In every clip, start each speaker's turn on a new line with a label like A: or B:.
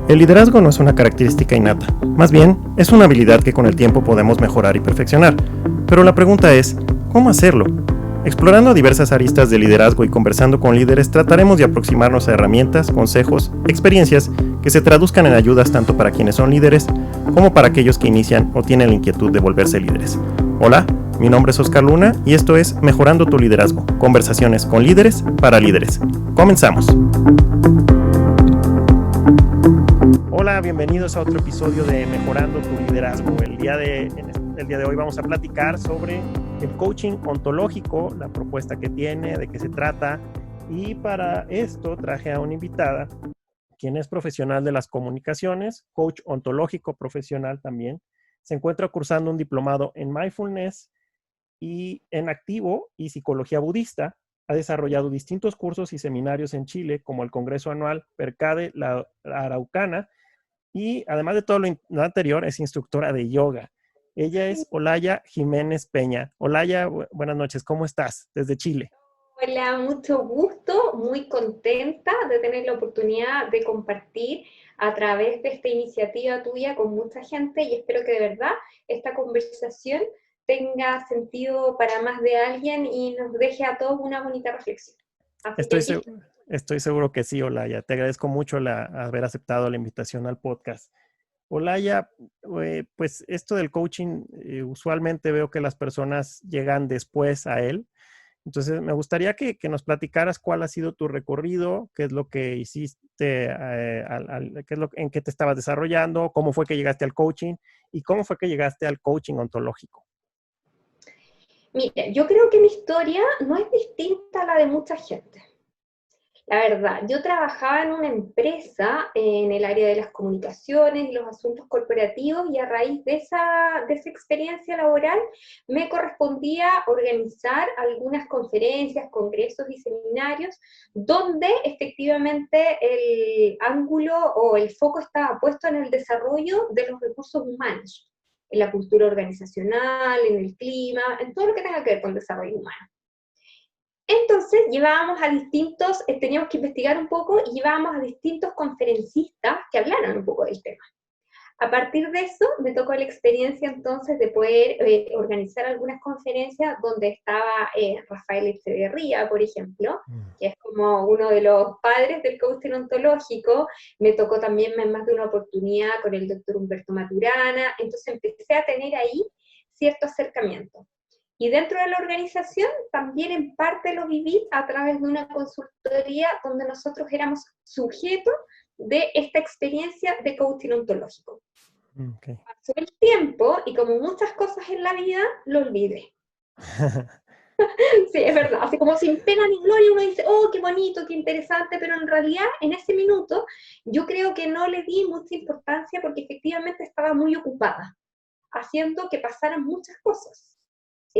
A: El liderazgo no es una característica innata, más bien es una habilidad que con el tiempo podemos mejorar y perfeccionar. Pero la pregunta es, ¿cómo hacerlo? Explorando diversas aristas de liderazgo y conversando con líderes, trataremos de aproximarnos a herramientas, consejos, experiencias que se traduzcan en ayudas tanto para quienes son líderes como para aquellos que inician o tienen la inquietud de volverse líderes. Hola, mi nombre es Oscar Luna y esto es Mejorando tu Liderazgo, conversaciones con líderes para líderes. Comenzamos. Hola, bienvenidos a otro episodio de Mejorando tu Liderazgo. El día de hoy vamos a platicar sobre el coaching ontológico, la propuesta que tiene, de qué se trata. Y para esto traje a una invitada, quien es profesional de las comunicaciones, coach ontológico profesional también. Se encuentra cursando un diplomado en mindfulness y en activo y psicología budista. Ha desarrollado distintos cursos y seminarios en Chile, como el Congreso Anual Percade La Araucana, y además de todo lo anterior, es instructora de yoga. Ella es Olaya Jiménez Peña. Olaya, buenas noches, ¿cómo estás? Desde Chile.
B: Hola, mucho gusto, muy contenta de tener la oportunidad de compartir a través de esta iniciativa tuya con mucha gente y espero que de verdad esta conversación tenga sentido para más de alguien y nos deje a todos una bonita reflexión. Así que
A: Estoy,
B: aquí
A: seg estoy seguro que sí, Olaya. Te agradezco mucho haber aceptado la invitación al podcast. Olaya, pues esto del coaching, usualmente veo que las personas llegan después a él. Entonces, me gustaría que nos platicaras cuál ha sido tu recorrido, qué es lo que hiciste, en qué te estabas desarrollando, cómo fue que llegaste al coaching y cómo fue que llegaste al coaching ontológico.
B: mira, yo creo que mi historia no es distinta a la de mucha gente. La verdad, yo trabajaba en una empresa en el área de las comunicaciones y los asuntos corporativos y a raíz de esa experiencia laboral me correspondía organizar algunas conferencias, congresos y seminarios donde efectivamente el ángulo o el foco estaba puesto en el desarrollo de los recursos humanos, en la cultura organizacional, en el clima, en todo lo que tenga que ver con desarrollo humano. Entonces llevábamos a teníamos que investigar un poco y llevábamos a distintos conferencistas que hablaran un poco del tema. A partir de eso me tocó la experiencia entonces de poder organizar algunas conferencias donde estaba Rafael Echeverría, por ejemplo, que es como uno de los padres del coaching ontológico. Me tocó también en más de una oportunidad con el doctor Humberto Maturana, entonces empecé a tener ahí cierto acercamiento. Y dentro de la organización también en parte lo viví a través de una consultoría donde nosotros éramos sujetos de esta experiencia de coaching ontológico.
A: Okay.
B: Pasó el tiempo y como muchas cosas en la vida, lo olvidé. Sí, es verdad, así como sin pena ni gloria uno dice, oh, qué bonito, qué interesante, pero en realidad en ese minuto yo creo que no le di mucha importancia porque efectivamente estaba muy ocupada, haciendo que pasaran muchas cosas.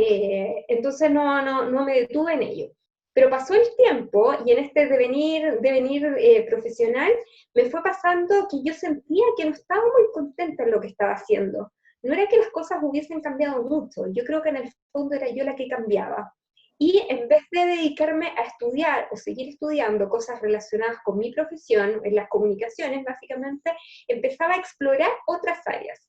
B: Entonces no me detuve en ello. Pero pasó el tiempo y en este devenir profesional me fue pasando que yo sentía que no estaba muy contenta en lo que estaba haciendo. No era que las cosas hubiesen cambiado mucho, yo creo que en el fondo era yo la que cambiaba. Y en vez de dedicarme a estudiar o seguir estudiando cosas relacionadas con mi profesión, en las comunicaciones básicamente, empezaba a explorar otras áreas.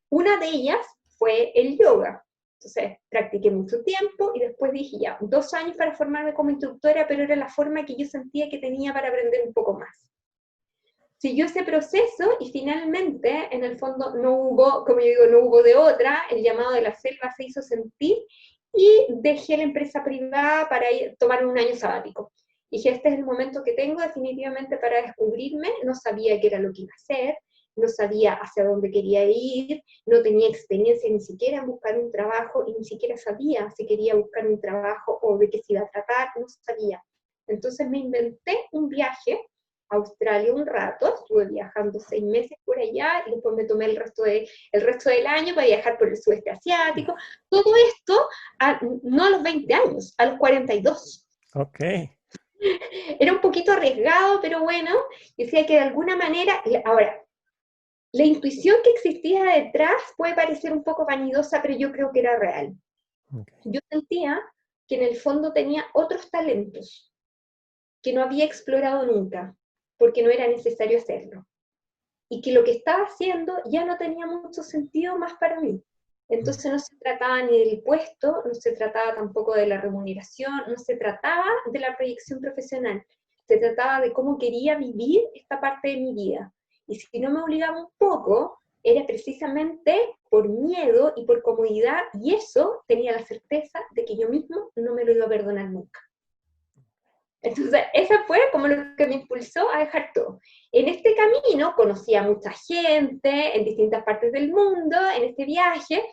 B: Una de ellas fue el yoga. Entonces, practiqué mucho tiempo y después dije ya, 2 años para formarme como instructora, pero era la forma que yo sentía que tenía para aprender un poco más. Siguió ese proceso y finalmente, en el fondo, no hubo, como yo digo, no hubo de otra, el llamado de la selva se hizo sentir y dejé la empresa privada para tomar un año sabático. Dije, este es el momento que tengo definitivamente para descubrirme, no sabía qué era lo que iba a hacer, no sabía hacia dónde quería ir, no tenía experiencia ni siquiera en buscar un trabajo y ni siquiera sabía si quería buscar un trabajo o de qué se iba a tratar, no sabía. Entonces me inventé un viaje a Australia un rato, estuve viajando 6 meses por allá y después me tomé el resto del año para viajar por el sudeste asiático. Todo esto no a los 20 años, a los 42.
A: Ok.
B: Era un poquito arriesgado, pero bueno, decía que de alguna manera, ahora, la intuición que existía detrás puede parecer un poco vanidosa, pero yo creo que era real.
A: Okay.
B: Yo sentía que en el fondo tenía otros talentos que no había explorado nunca, porque no era necesario hacerlo. y que lo que estaba haciendo ya no tenía mucho sentido más para mí. Entonces no se trataba ni del puesto, no se trataba tampoco de la remuneración, no se trataba de la proyección profesional, se trataba de cómo quería vivir esta parte de mi vida. Y si no me obligaba un poco, era precisamente por miedo y por comodidad, y eso tenía la certeza de que yo mismo no me lo iba a perdonar nunca. Entonces, esa fue como lo que me impulsó a dejar todo. En este camino conocí a mucha gente en distintas partes del mundo, en este viaje,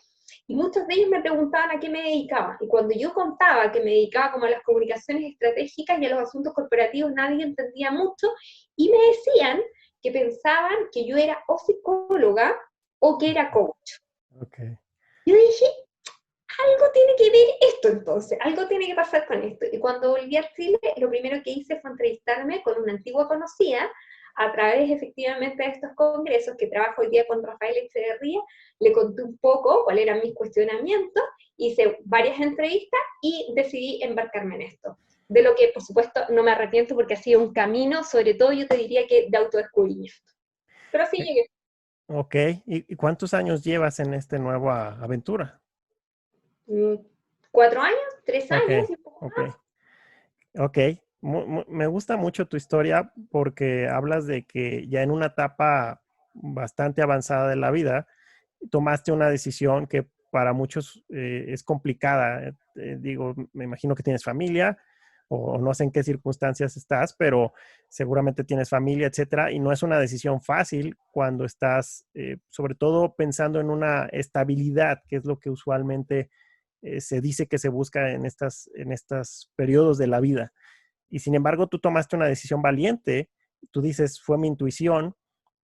B: y muchos de ellos me preguntaban a qué me dedicaba. Y cuando yo contaba que me dedicaba como a las comunicaciones estratégicas y a los asuntos corporativos, nadie entendía mucho, y me decían que pensaban que yo era o psicóloga o que era coach.
A: Okay.
B: Yo dije, algo tiene que ver esto entonces, algo tiene que pasar con esto. Y cuando volví a Chile, lo primero que hice fue entrevistarme con una antigua conocida a través efectivamente de estos congresos que trabajo hoy día con Rafael Echeverría. Le conté un poco cuáles eran mis cuestionamientos, hice varias entrevistas y decidí embarcarme en esto. De lo que, por supuesto, no me arrepiento porque ha sido un camino, sobre todo yo te diría que de autodescubrimiento. Pero así llegué.
A: Ok, ¿y cuántos años llevas en esta nueva aventura?
B: 4 años, 3 años
A: Ok,
B: y un poco
A: ok,
B: más.
A: ok. Me gusta mucho tu historia porque hablas de que ya en una etapa bastante avanzada de la vida tomaste una decisión que para muchos es complicada. Digo, me imagino que tienes familia o no sé en qué circunstancias estás, pero seguramente tienes familia, etcétera, y no es una decisión fácil cuando estás, sobre todo pensando en una estabilidad, que es lo que usualmente se dice que se busca en estos periodos de la vida. Y sin embargo, tú tomaste una decisión valiente, tú dices, fue mi intuición,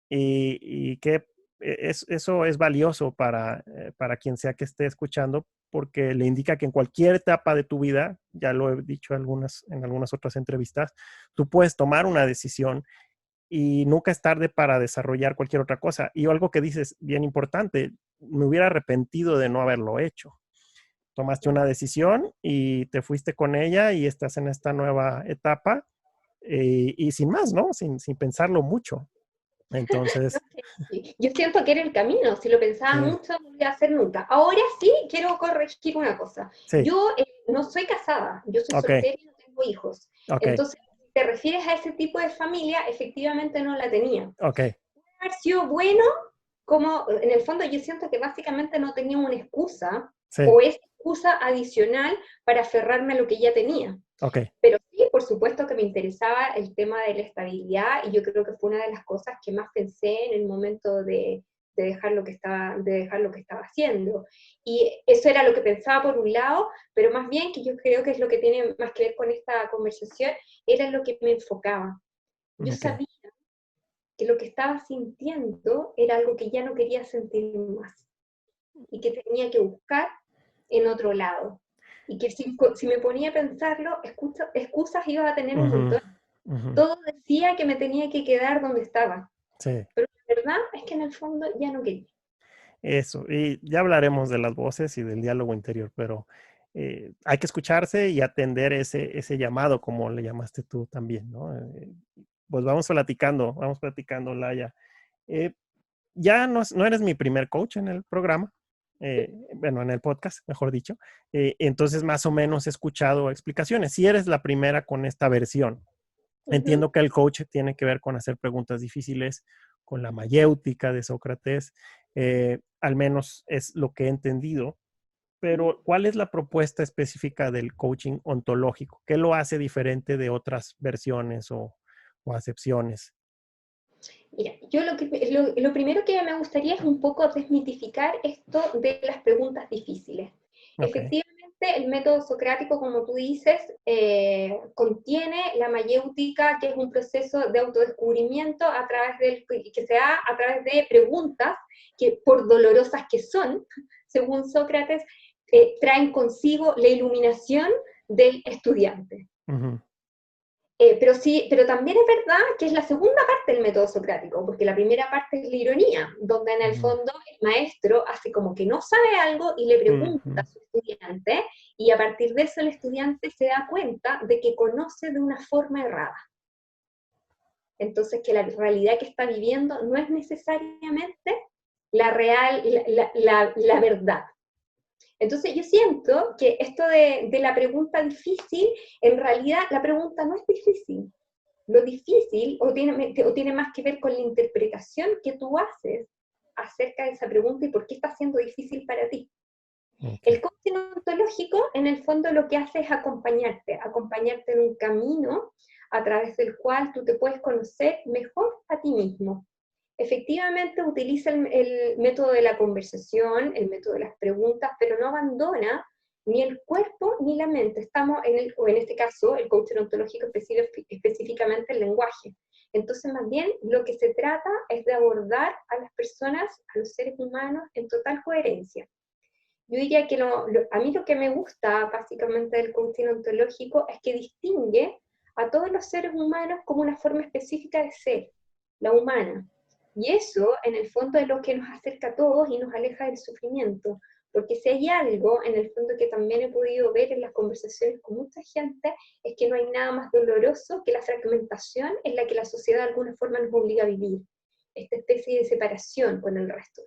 A: y que eso es valioso para quien sea que esté escuchando, porque le indica que en cualquier etapa de tu vida, ya lo he dicho en algunas otras entrevistas, tú puedes tomar una decisión y nunca es tarde para desarrollar cualquier otra cosa. Y algo que dices bien importante, me hubiera arrepentido de no haberlo hecho. Tomaste una decisión y te fuiste con ella y estás en esta nueva etapa y sin más, ¿no? Sin pensarlo mucho.
B: No,
A: Entonces,
B: sí. Yo siento que era el camino, si lo pensaba
A: sí,
B: mucho no lo iba a hacer nunca. Ahora sí quiero corregir una cosa.
A: sí,
B: Yo no soy casada, yo soy
A: ok,
B: soltera y no tengo hijos.
A: ok,
B: Entonces, si te refieres a ese tipo de familia, efectivamente no la tenía.
A: ok,
B: Haber sido bueno, como en el fondo yo siento que básicamente no tenía una excusa
A: sí,
B: o es excusa adicional para aferrarme a lo que ya tenía.
A: ok,
B: Pero sí, por supuesto que me interesaba el tema de la estabilidad y yo creo que fue una de las cosas que más pensé en el momento de dejar lo que estaba haciendo. Y eso era lo que pensaba por un lado, pero más bien que yo creo que es lo que tiene más que ver con esta conversación, era lo que me enfocaba. Yo
A: ok.
B: sabía que lo que estaba sintiendo era algo que ya no quería sentir más y que tenía que buscar en otro lado. Y que si me ponía a pensarlo, excusas iba a tener un
A: Ujú,
B: montón.
A: ujú,
B: Todo decía que me tenía que quedar donde estaba,
A: sí,
B: pero la verdad es que en el fondo ya no quería.
A: eso. Y ya hablaremos de las voces y del diálogo interior, pero hay que escucharse y atender ese llamado, como le llamaste tú también, ¿no? Pues vamos platicando, Laia. Eh, ya no eres mi primer coach en el programa, bueno, en el podcast, mejor dicho. Entonces, más o menos he escuchado explicaciones. Si eres la primera con esta versión,
B: Ujú.
A: entiendo que el coach tiene que ver con hacer preguntas difíciles, con la mayéutica de Sócrates, al menos es lo que he entendido. Pero, ¿cuál es la propuesta específica del coaching ontológico? ¿Qué lo hace diferente de otras versiones o acepciones?
B: Mira, yo lo primero que me gustaría es un poco desmitificar esto de las preguntas difíciles.
A: Ok,
B: Efectivamente, el método socrático, como tú dices, contiene la mayéutica, que es un proceso de autodescubrimiento que se da a través de preguntas que, por dolorosas que son, según Sócrates, traen consigo la iluminación del estudiante.
A: ujú,
B: Pero sí, pero también es verdad que es la segunda parte del método socrático, porque la primera parte es la ironía, donde en el
A: ujú,
B: fondo el maestro hace como que no sabe algo y le pregunta
A: ujú.
B: a su estudiante, y a partir de eso el estudiante se da cuenta de que conoce de una forma errada. Entonces, que la realidad que está viviendo no es necesariamente la real, la verdad. Entonces yo siento que esto de la pregunta difícil, en realidad la pregunta no es difícil. Lo difícil o tiene más que ver con la interpretación que tú haces acerca de esa pregunta y por qué está siendo difícil para ti.
A: Okay.
B: El coaching ontológico, en el fondo, lo que hace es acompañarte en un camino a través del cual tú te puedes conocer mejor a ti mismo. Efectivamente utiliza el método de la conversación, el método de las preguntas, pero no abandona ni el cuerpo ni la mente. Estamos o en este caso, el coaching ontológico específicamente el lenguaje. Entonces, más bien, lo que se trata es de abordar a las personas, a los seres humanos, en total coherencia. Yo diría que a mí lo que me gusta básicamente del coaching ontológico es que distingue a todos los seres humanos como una forma específica de ser, la humana. Y eso, en el fondo, es lo que nos acerca a todos y nos aleja del sufrimiento. Porque si hay algo, en el fondo, que también he podido ver en las conversaciones con mucha gente, es que no hay nada más doloroso que la fragmentación en la que la sociedad de alguna forma nos obliga a vivir. Esta especie de separación con el resto.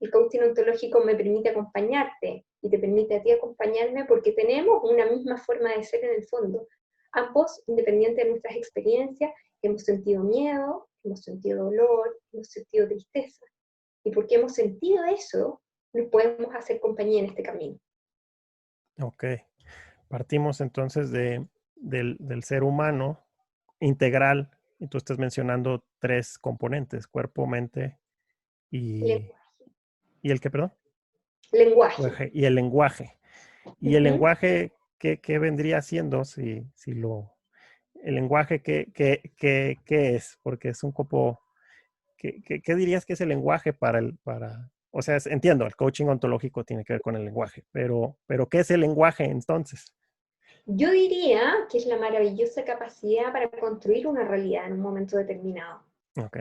B: El coaching ontológico me permite acompañarte y te permite a ti acompañarme porque tenemos una misma forma de ser en el fondo. Ambos, independientes de nuestras experiencias, hemos sentido miedo, hemos sentido dolor, hemos sentido tristeza. Y porque hemos sentido eso, nos podemos hacer compañía en este camino.
A: Ok. Partimos entonces del ser humano integral, y tú estás mencionando 3 componentes: cuerpo, mente y el qué, perdón.
B: Lenguaje.
A: Y el lenguaje. Y el lenguaje, ¿qué vendría siendo el lenguaje, qué es? Porque es un poco, ¿qué dirías que es el lenguaje o sea, entiendo, el coaching ontológico tiene que ver con el lenguaje, pero ¿qué es el lenguaje entonces?
B: Yo diría que es la maravillosa capacidad para construir una realidad en un momento determinado.
A: Ok.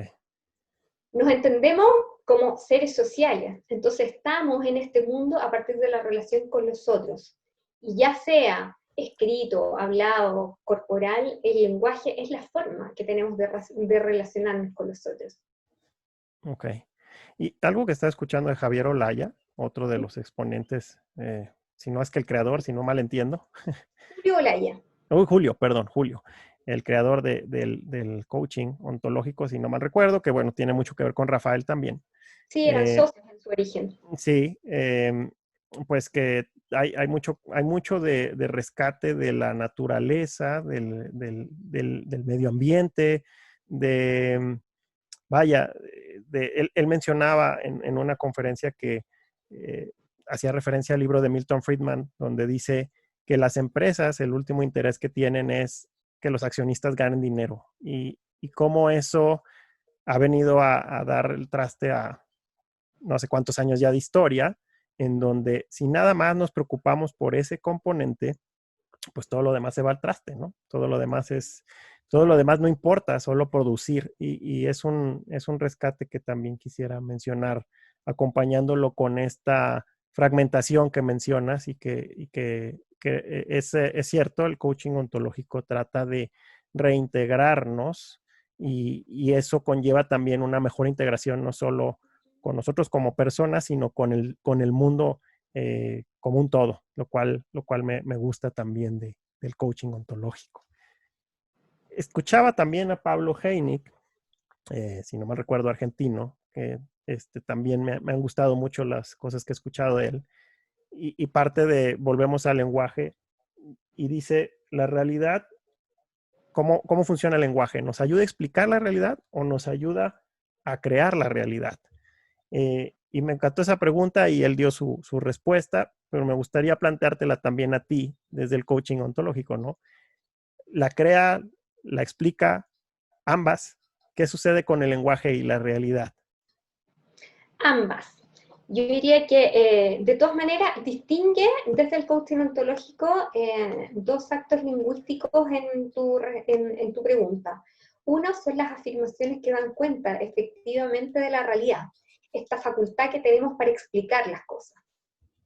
B: Nos entendemos como seres sociales, entonces estamos en este mundo a partir de la relación con los otros. Y ya sea escrito, hablado, corporal, el lenguaje es la forma que tenemos de relacionarnos con los otros.
A: Ok. Y algo que estaba escuchando de Javier Olaya, otro de los exponentes, si no es que el creador, si no mal entiendo.
B: Julio Olaya.
A: Julio, perdón, Julio, el creador del coaching ontológico, si no mal recuerdo, que bueno, tiene mucho que ver con Rafael también.
B: Sí, eran socios en su origen.
A: Sí, pues que hay mucho de rescate de la naturaleza, del medio ambiente, vaya, él mencionaba en una conferencia que hacía referencia al libro de Milton Friedman, donde dice que las empresas, el último interés que tienen es que los accionistas ganen dinero, y cómo eso ha venido a dar el traste a no sé cuántos años ya de historia, en donde si nada más nos preocupamos por ese componente, pues todo lo demás se va al traste, ¿no? Todo lo demás no importa, solo producir. Y es un rescate que también quisiera mencionar, acompañándolo con esta fragmentación que mencionas y que es cierto, el coaching ontológico trata de reintegrarnos y eso conlleva también una mejor integración, no solo con nosotros como personas, sino con el mundo como un todo, lo cual me gusta también del coaching ontológico. Escuchaba también a Pablo Heinig, si no mal recuerdo, argentino, que también me han gustado mucho las cosas que he escuchado de él, y parte volvemos al lenguaje, y dice, la realidad, ¿cómo funciona el lenguaje? ¿Nos ayuda a explicar la realidad o nos ayuda a crear la realidad? Y me encantó esa pregunta y él dio su respuesta, pero me gustaría planteártela también a ti desde el coaching ontológico, ¿no? ¿La crea, la explica, ambas? ¿Qué sucede con el lenguaje y la realidad?
B: Ambas. Yo diría que de todas maneras distingue desde el coaching ontológico dos actos lingüísticos en tu pregunta. Uno son las afirmaciones que dan cuenta efectivamente de la realidad, esta facultad que tenemos para explicar las cosas.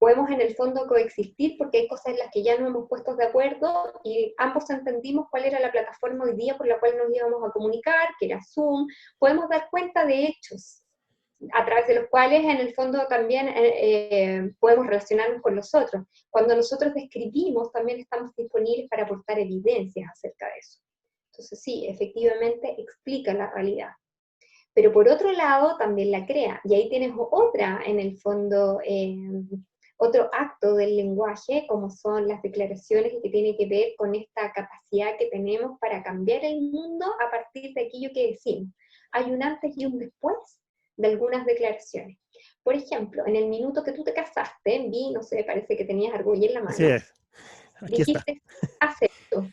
B: podemos en el fondo coexistir porque hay cosas en las que ya no hemos puesto de acuerdo y ambos entendimos cuál era la plataforma hoy día por la cual nos íbamos a comunicar, que era Zoom. Podemos dar cuenta de hechos a través de los cuales en el fondo también podemos relacionarnos con los otros. Cuando nosotros describimos, también estamos disponibles para aportar evidencias acerca de eso. Entonces sí, efectivamente explica la realidad. Pero por otro lado, también la crea. Y ahí tienes otra, en el fondo, otro acto del lenguaje, como son las declaraciones, y que tiene que ver con esta capacidad que tenemos para cambiar el mundo a partir de aquello que decimos. Hay un antes y un después de algunas declaraciones. Por ejemplo, en el minuto que tú te casaste, vi, no sé, parece que tenías argolla en la mano.
A: Así es. Aquí
B: dijiste, acepto.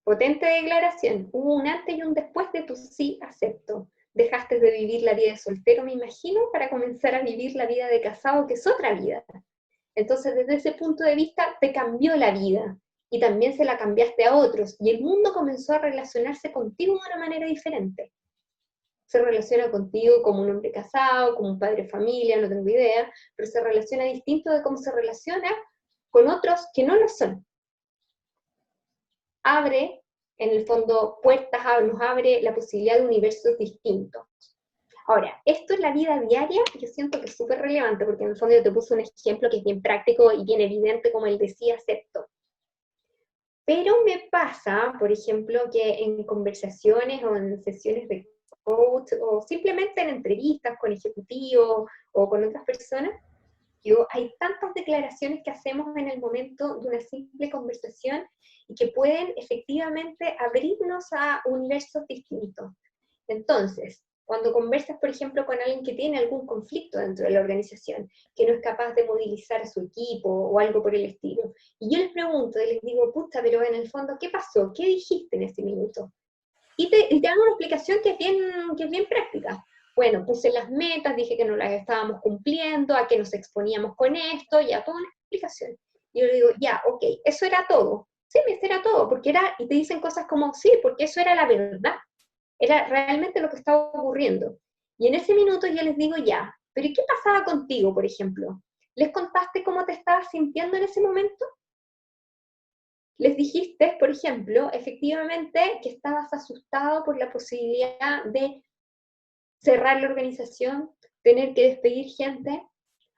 B: Potente declaración. Hubo un antes y un después de tu sí, acepto. Dejaste de vivir la vida de soltero, me imagino, para comenzar a vivir la vida de casado, que es otra vida. Entonces, desde ese punto de vista, te cambió la vida. Y también se la cambiaste a otros. Y el mundo comenzó a relacionarse contigo de una manera diferente. Se relaciona contigo como un hombre casado, como un padre de familia, no tengo idea, pero se relaciona distinto de cómo se relaciona con otros que no lo son. Abre, en el fondo, puertas, nos abre la posibilidad de universos distintos. Ahora, esto en la vida diaria, yo siento que es súper relevante, porque en el fondo yo te puse un ejemplo que es bien práctico y bien evidente, como el de sí acepto. Pero me pasa, por ejemplo, que en conversaciones o en sesiones de coach, o simplemente en entrevistas con ejecutivos o con otras personas, hay tantas declaraciones que hacemos en el momento de una simple conversación y que pueden efectivamente abrirnos a universos distintos. Entonces, cuando conversas, por ejemplo, con alguien que tiene algún conflicto dentro de la organización, que no es capaz de movilizar a su equipo o algo por el estilo, y yo les pregunto y les digo, puta, pero en el fondo, ¿qué pasó? ¿Qué dijiste en ese minuto? Y te hago una explicación que es bien práctica. Bueno, puse las metas, dije que no las estábamos cumpliendo, a qué nos exponíamos con esto, ya toda una explicación. Y yo le digo, ya, ok, eso era todo. Sí, eso era todo, porque era, y te dicen cosas como, sí, porque eso era la verdad. Era realmente lo que estaba ocurriendo. Y en ese minuto yo les digo, ya, pero ¿y qué pasaba contigo, por ejemplo? ¿Les contaste cómo te estabas sintiendo en ese momento? Les dijiste, por ejemplo, efectivamente, que estabas asustado por la posibilidad de cerrar la organización, tener que despedir gente.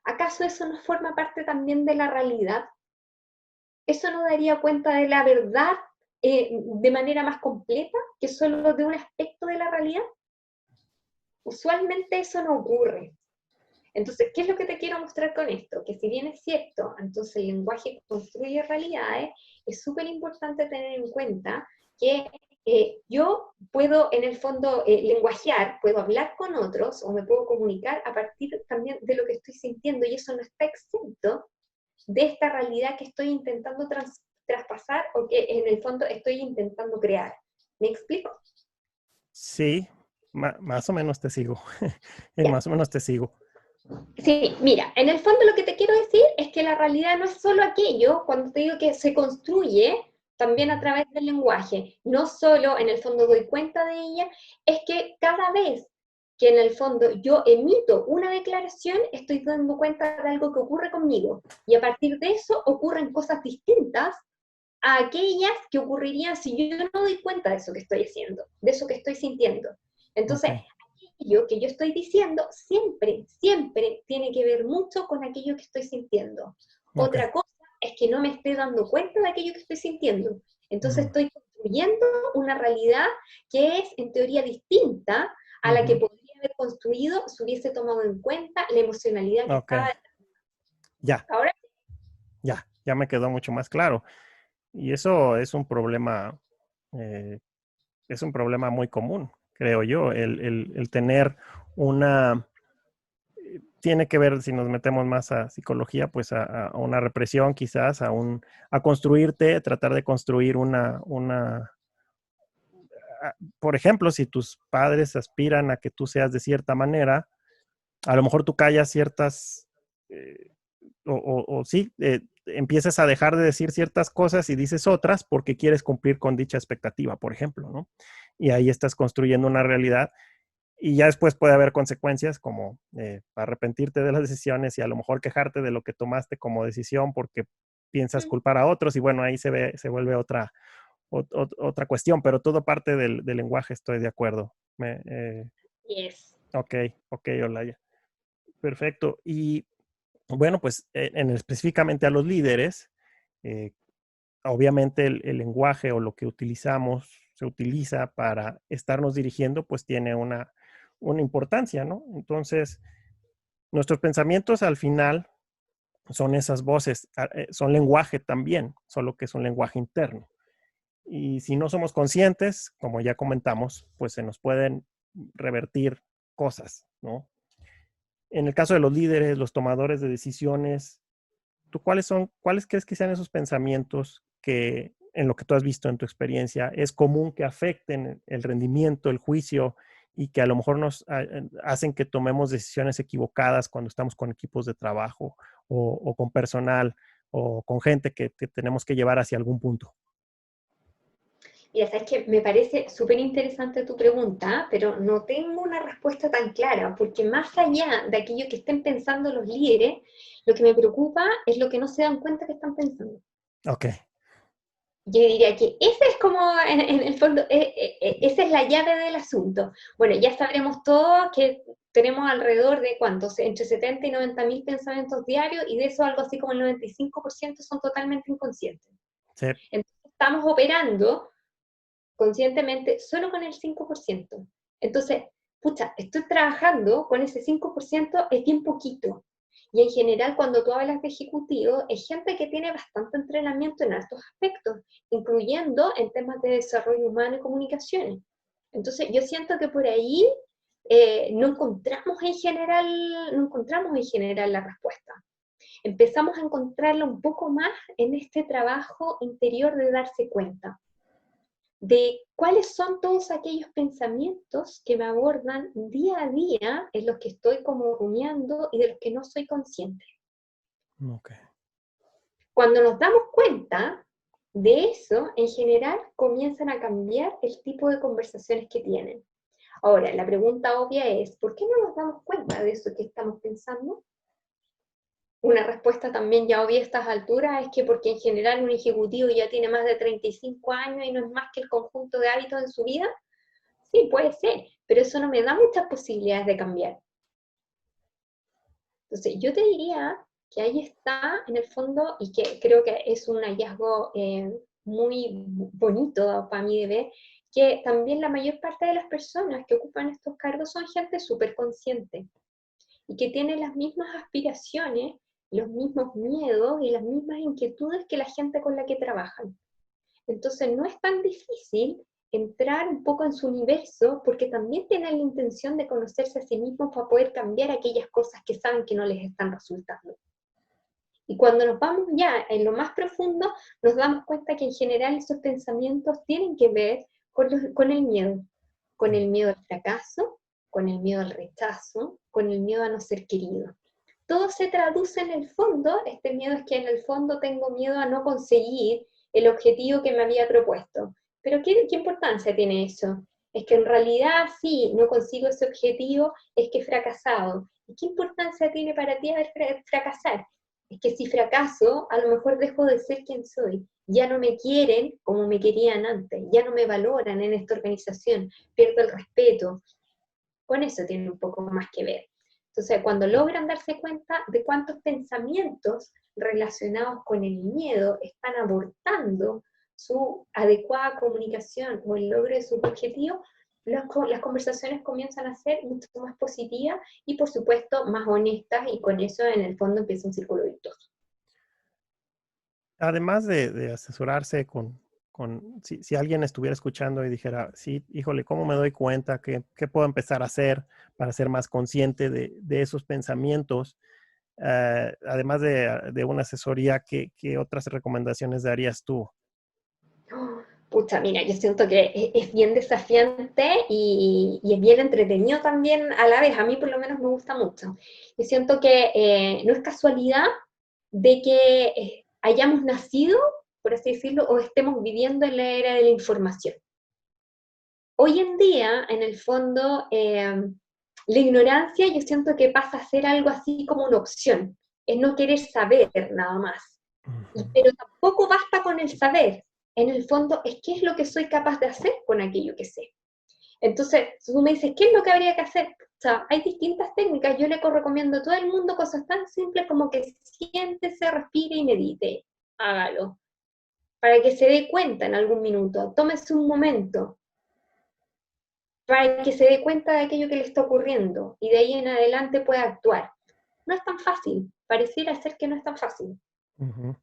B: ¿Acaso eso no forma parte también de la realidad? ¿Eso no daría cuenta de la verdad de manera más completa que solo de un aspecto de la realidad? Usualmente eso no ocurre. Entonces, ¿qué es lo que te quiero mostrar con esto? Que si bien es cierto, entonces el lenguaje construye realidades, es súper importante tener en cuenta que yo puedo, en el fondo, lenguajear, puedo hablar con otros o me puedo comunicar a partir también de lo que estoy sintiendo, y eso no está exento de esta realidad que estoy intentando traspasar o que en el fondo estoy intentando crear. ¿Me explico?
A: Sí, más o menos te sigo.
B: Ya.
A: Más o menos te sigo.
B: Sí, mira, en el fondo lo que te quiero decir es que la realidad no es solo aquello, cuando te digo que se construye también a través del lenguaje, no solo en el fondo doy cuenta de ella, es que cada vez que en el fondo yo emito una declaración, estoy dando cuenta de algo que ocurre conmigo, y a partir de eso ocurren cosas distintas a aquellas que ocurrirían si yo no doy cuenta de eso que estoy haciendo, de eso que estoy sintiendo. Entonces,
A: Okay.
B: aquello que yo estoy diciendo siempre, siempre tiene que ver mucho con aquello que estoy sintiendo.
A: Okay.
B: Otra cosa es que no me esté dando cuenta de aquello que estoy sintiendo. Entonces estoy construyendo una realidad que es en teoría distinta a la que podría haber construido si hubiese tomado en cuenta la emocionalidad que estaba.
A: Ya.
B: Ahora
A: Ya me quedó mucho más claro. Y eso es un problema muy común, creo yo, el tener una, tiene que ver, si nos metemos más a psicología, pues a una represión quizás, a construirte, tratar de construir por ejemplo, si tus padres aspiran a que tú seas de cierta manera, a lo mejor tú callas ciertas, eh, o sí, empiezas a dejar de decir ciertas cosas y dices otras porque quieres cumplir con dicha expectativa, por ejemplo, ¿no? Y ahí estás construyendo una realidad y ya después puede haber consecuencias como arrepentirte de las decisiones y a lo mejor quejarte de lo que tomaste como decisión porque piensas culpar a otros y bueno, ahí se vuelve otra cuestión, pero todo parte del lenguaje, estoy de acuerdo.
B: Yes.
A: Ok, ok, Olaya. Perfecto. Y bueno, pues específicamente a los líderes, eh, obviamente el lenguaje o lo que utilizamos, se utiliza para estarnos dirigiendo, pues tiene una importancia, ¿no? Entonces, nuestros pensamientos al final son esas voces, son lenguaje también, solo que es un lenguaje interno. Y si no somos conscientes, como ya comentamos, pues se nos pueden revertir cosas, ¿no? En el caso de los líderes, los tomadores de decisiones, ¿tú cuáles crees que sean esos pensamientos que en lo que tú has visto en tu experiencia es común que afecten el rendimiento, el juicio y que a lo mejor nos hacen que tomemos decisiones equivocadas cuando estamos con equipos de trabajo o con personal o con gente que tenemos que llevar hacia algún punto?
B: Mira, sabes que me parece súper interesante tu pregunta, pero no tengo una respuesta tan clara, porque más allá de aquello que estén pensando los líderes, lo que me preocupa es lo que no se dan cuenta que están pensando.
A: Ok,
B: Yo diría que ese es como, en el fondo, esa es la llave del asunto. Bueno, ya sabremos todos que tenemos alrededor de, ¿cuántos? Entre 70 y 90 mil pensamientos diarios, y de eso algo así como el 95% son totalmente inconscientes.
A: sí,
B: Entonces, estamos operando conscientemente solo con el 5%. Entonces, pucha, estoy trabajando con ese 5%, es bien poquito. Y en general, cuando tú hablas de ejecutivo, es gente que tiene bastante entrenamiento en altos aspectos, incluyendo en temas de desarrollo humano y comunicaciones. Entonces, yo siento que por ahí no encontramos en general la respuesta. Empezamos a encontrarla un poco más en este trabajo interior de darse cuenta de cuáles son todos aquellos pensamientos que me abordan día a día, en los que estoy como rumiando y de los que no soy consciente.
A: ok.
B: Cuando nos damos cuenta de eso, en general comienzan a cambiar el tipo de conversaciones que tienen. Ahora, la pregunta obvia es, ¿por qué no nos damos cuenta de eso que estamos pensando? Una respuesta también ya obvia a estas alturas es que porque en general un ejecutivo ya tiene más de 35 años y no es más que el conjunto de hábitos en su vida. Sí, puede ser, pero eso no me da muchas posibilidades de cambiar. Entonces, yo te diría que ahí está, en el fondo, y que creo que es un hallazgo muy bonito para mí de ver, que también la mayor parte de las personas que ocupan estos cargos son gente súper consciente y que tienen las mismas aspiraciones, los mismos miedos y las mismas inquietudes que la gente con la que trabajan. Entonces no es tan difícil entrar un poco en su universo porque también tienen la intención de conocerse a sí mismos para poder cambiar aquellas cosas que saben que no les están resultando. Y cuando nos vamos ya en lo más profundo, nos damos cuenta que en general esos pensamientos tienen que ver con el miedo al fracaso, con el miedo al rechazo, con el miedo a no ser querido. Todo se traduce en el fondo, este miedo es que en el fondo tengo miedo a no conseguir el objetivo que me había propuesto. Pero ¿qué importancia tiene eso? Es que en realidad sí, no consigo ese objetivo, es que he fracasado. ¿Y qué importancia tiene para ti haber fracasar? Es que si fracaso, a lo mejor dejo de ser quien soy. Ya no me quieren como me querían antes, ya no me valoran en esta organización, pierdo el respeto. Con eso tiene un poco más que ver. Entonces, cuando logran darse cuenta de cuántos pensamientos relacionados con el miedo están abortando su adecuada comunicación o el logro de sus objetivos, las conversaciones comienzan a ser mucho más positivas y, por supuesto, más honestas, y con eso, en el fondo, empieza un círculo virtuoso.
A: Además de asesorarse si alguien estuviera escuchando y dijera, sí, híjole, ¿cómo me doy cuenta? ¿Qué puedo empezar a hacer para ser más consciente de esos pensamientos? Además de una asesoría, ¿qué otras recomendaciones darías tú?
B: Pucha, mira, yo siento que es bien desafiante y es bien entretenido también a la vez. A mí por lo menos me gusta mucho. Yo siento que no es casualidad de que hayamos nacido, por así decirlo, o estemos viviendo en la era de la información. hoy en día, en el fondo, la ignorancia yo siento que pasa a ser algo así como una opción, es no querer saber nada más. Pero tampoco basta con el saber. En el fondo, es qué es lo que soy capaz de hacer con aquello que sé. Entonces, si tú me dices, ¿qué es lo que habría que hacer? O sea, hay distintas técnicas. Yo le recomiendo a todo el mundo cosas tan simples como que siéntese, respire y medite. Hágalo. Para que se dé cuenta en algún minuto. Tómese un momento para que se dé cuenta de aquello que le está ocurriendo y de ahí en adelante pueda actuar. No es tan fácil. Pareciera ser que no es tan fácil.
A: Ujú.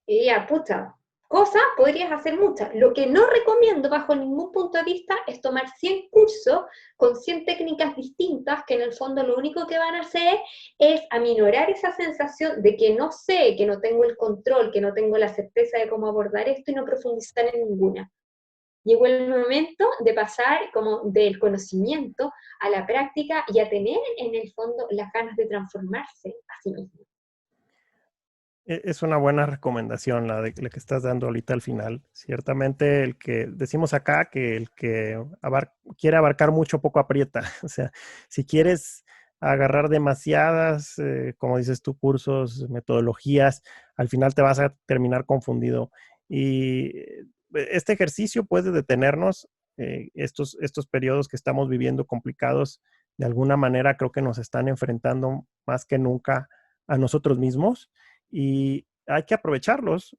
B: Y ya, pucha, cosas podrías hacer muchas. Lo que no recomiendo bajo ningún punto de vista es tomar 100 cursos con 100 técnicas distintas que en el fondo lo único que van a hacer es aminorar esa sensación de que no sé, que no tengo el control, que no tengo la certeza de cómo abordar esto y no profundizar en ninguna. Llegó el momento de pasar como del conocimiento a la práctica y a tener en el fondo las ganas de transformarse a sí mismo.
A: Es una buena recomendación la que estás dando ahorita al final. Ciertamente el que decimos acá que el que quiere abarcar mucho poco aprieta. O sea, si quieres agarrar demasiadas, como dices tú, cursos, metodologías, al final te vas a terminar confundido. Y este ejercicio puede detenernos. Estos periodos que estamos viviendo complicados, de alguna manera creo que nos están enfrentando más que nunca a nosotros mismos y hay que aprovecharlos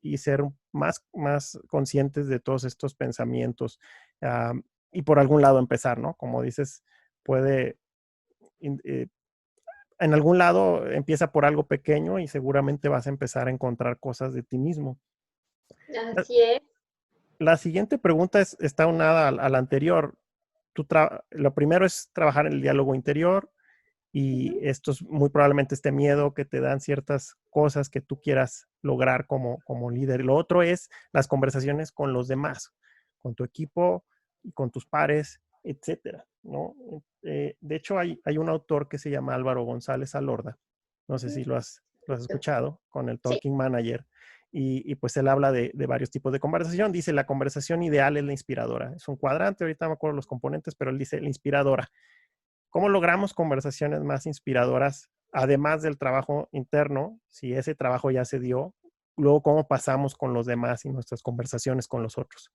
A: y ser más conscientes de todos estos pensamientos y por algún lado empezar, ¿no? Como dices, puede, eh, en algún lado empieza por algo pequeño y seguramente vas a empezar a encontrar cosas de ti mismo. La,
B: Así es.
A: la siguiente pregunta está unada a la anterior. Lo primero es trabajar en el diálogo interior, y esto es muy probablemente este miedo que te dan ciertas cosas que tú quieras lograr como líder. Lo otro es las conversaciones con los demás, con tu equipo y con tus pares, etcétera, ¿no? De hecho, hay un autor que se llama Álvaro González Alorda, no sé si lo has escuchado, con el
B: Sí.
A: Talking Manager, y pues él habla de varios tipos de conversación. Dice, la conversación ideal es la inspiradora. Es un cuadrante, ahorita no me acuerdo los componentes, pero él dice la inspiradora. ¿Cómo logramos conversaciones más inspiradoras, además del trabajo interno, si ese trabajo ya se dio? Luego, ¿cómo pasamos con los demás y nuestras conversaciones con los otros?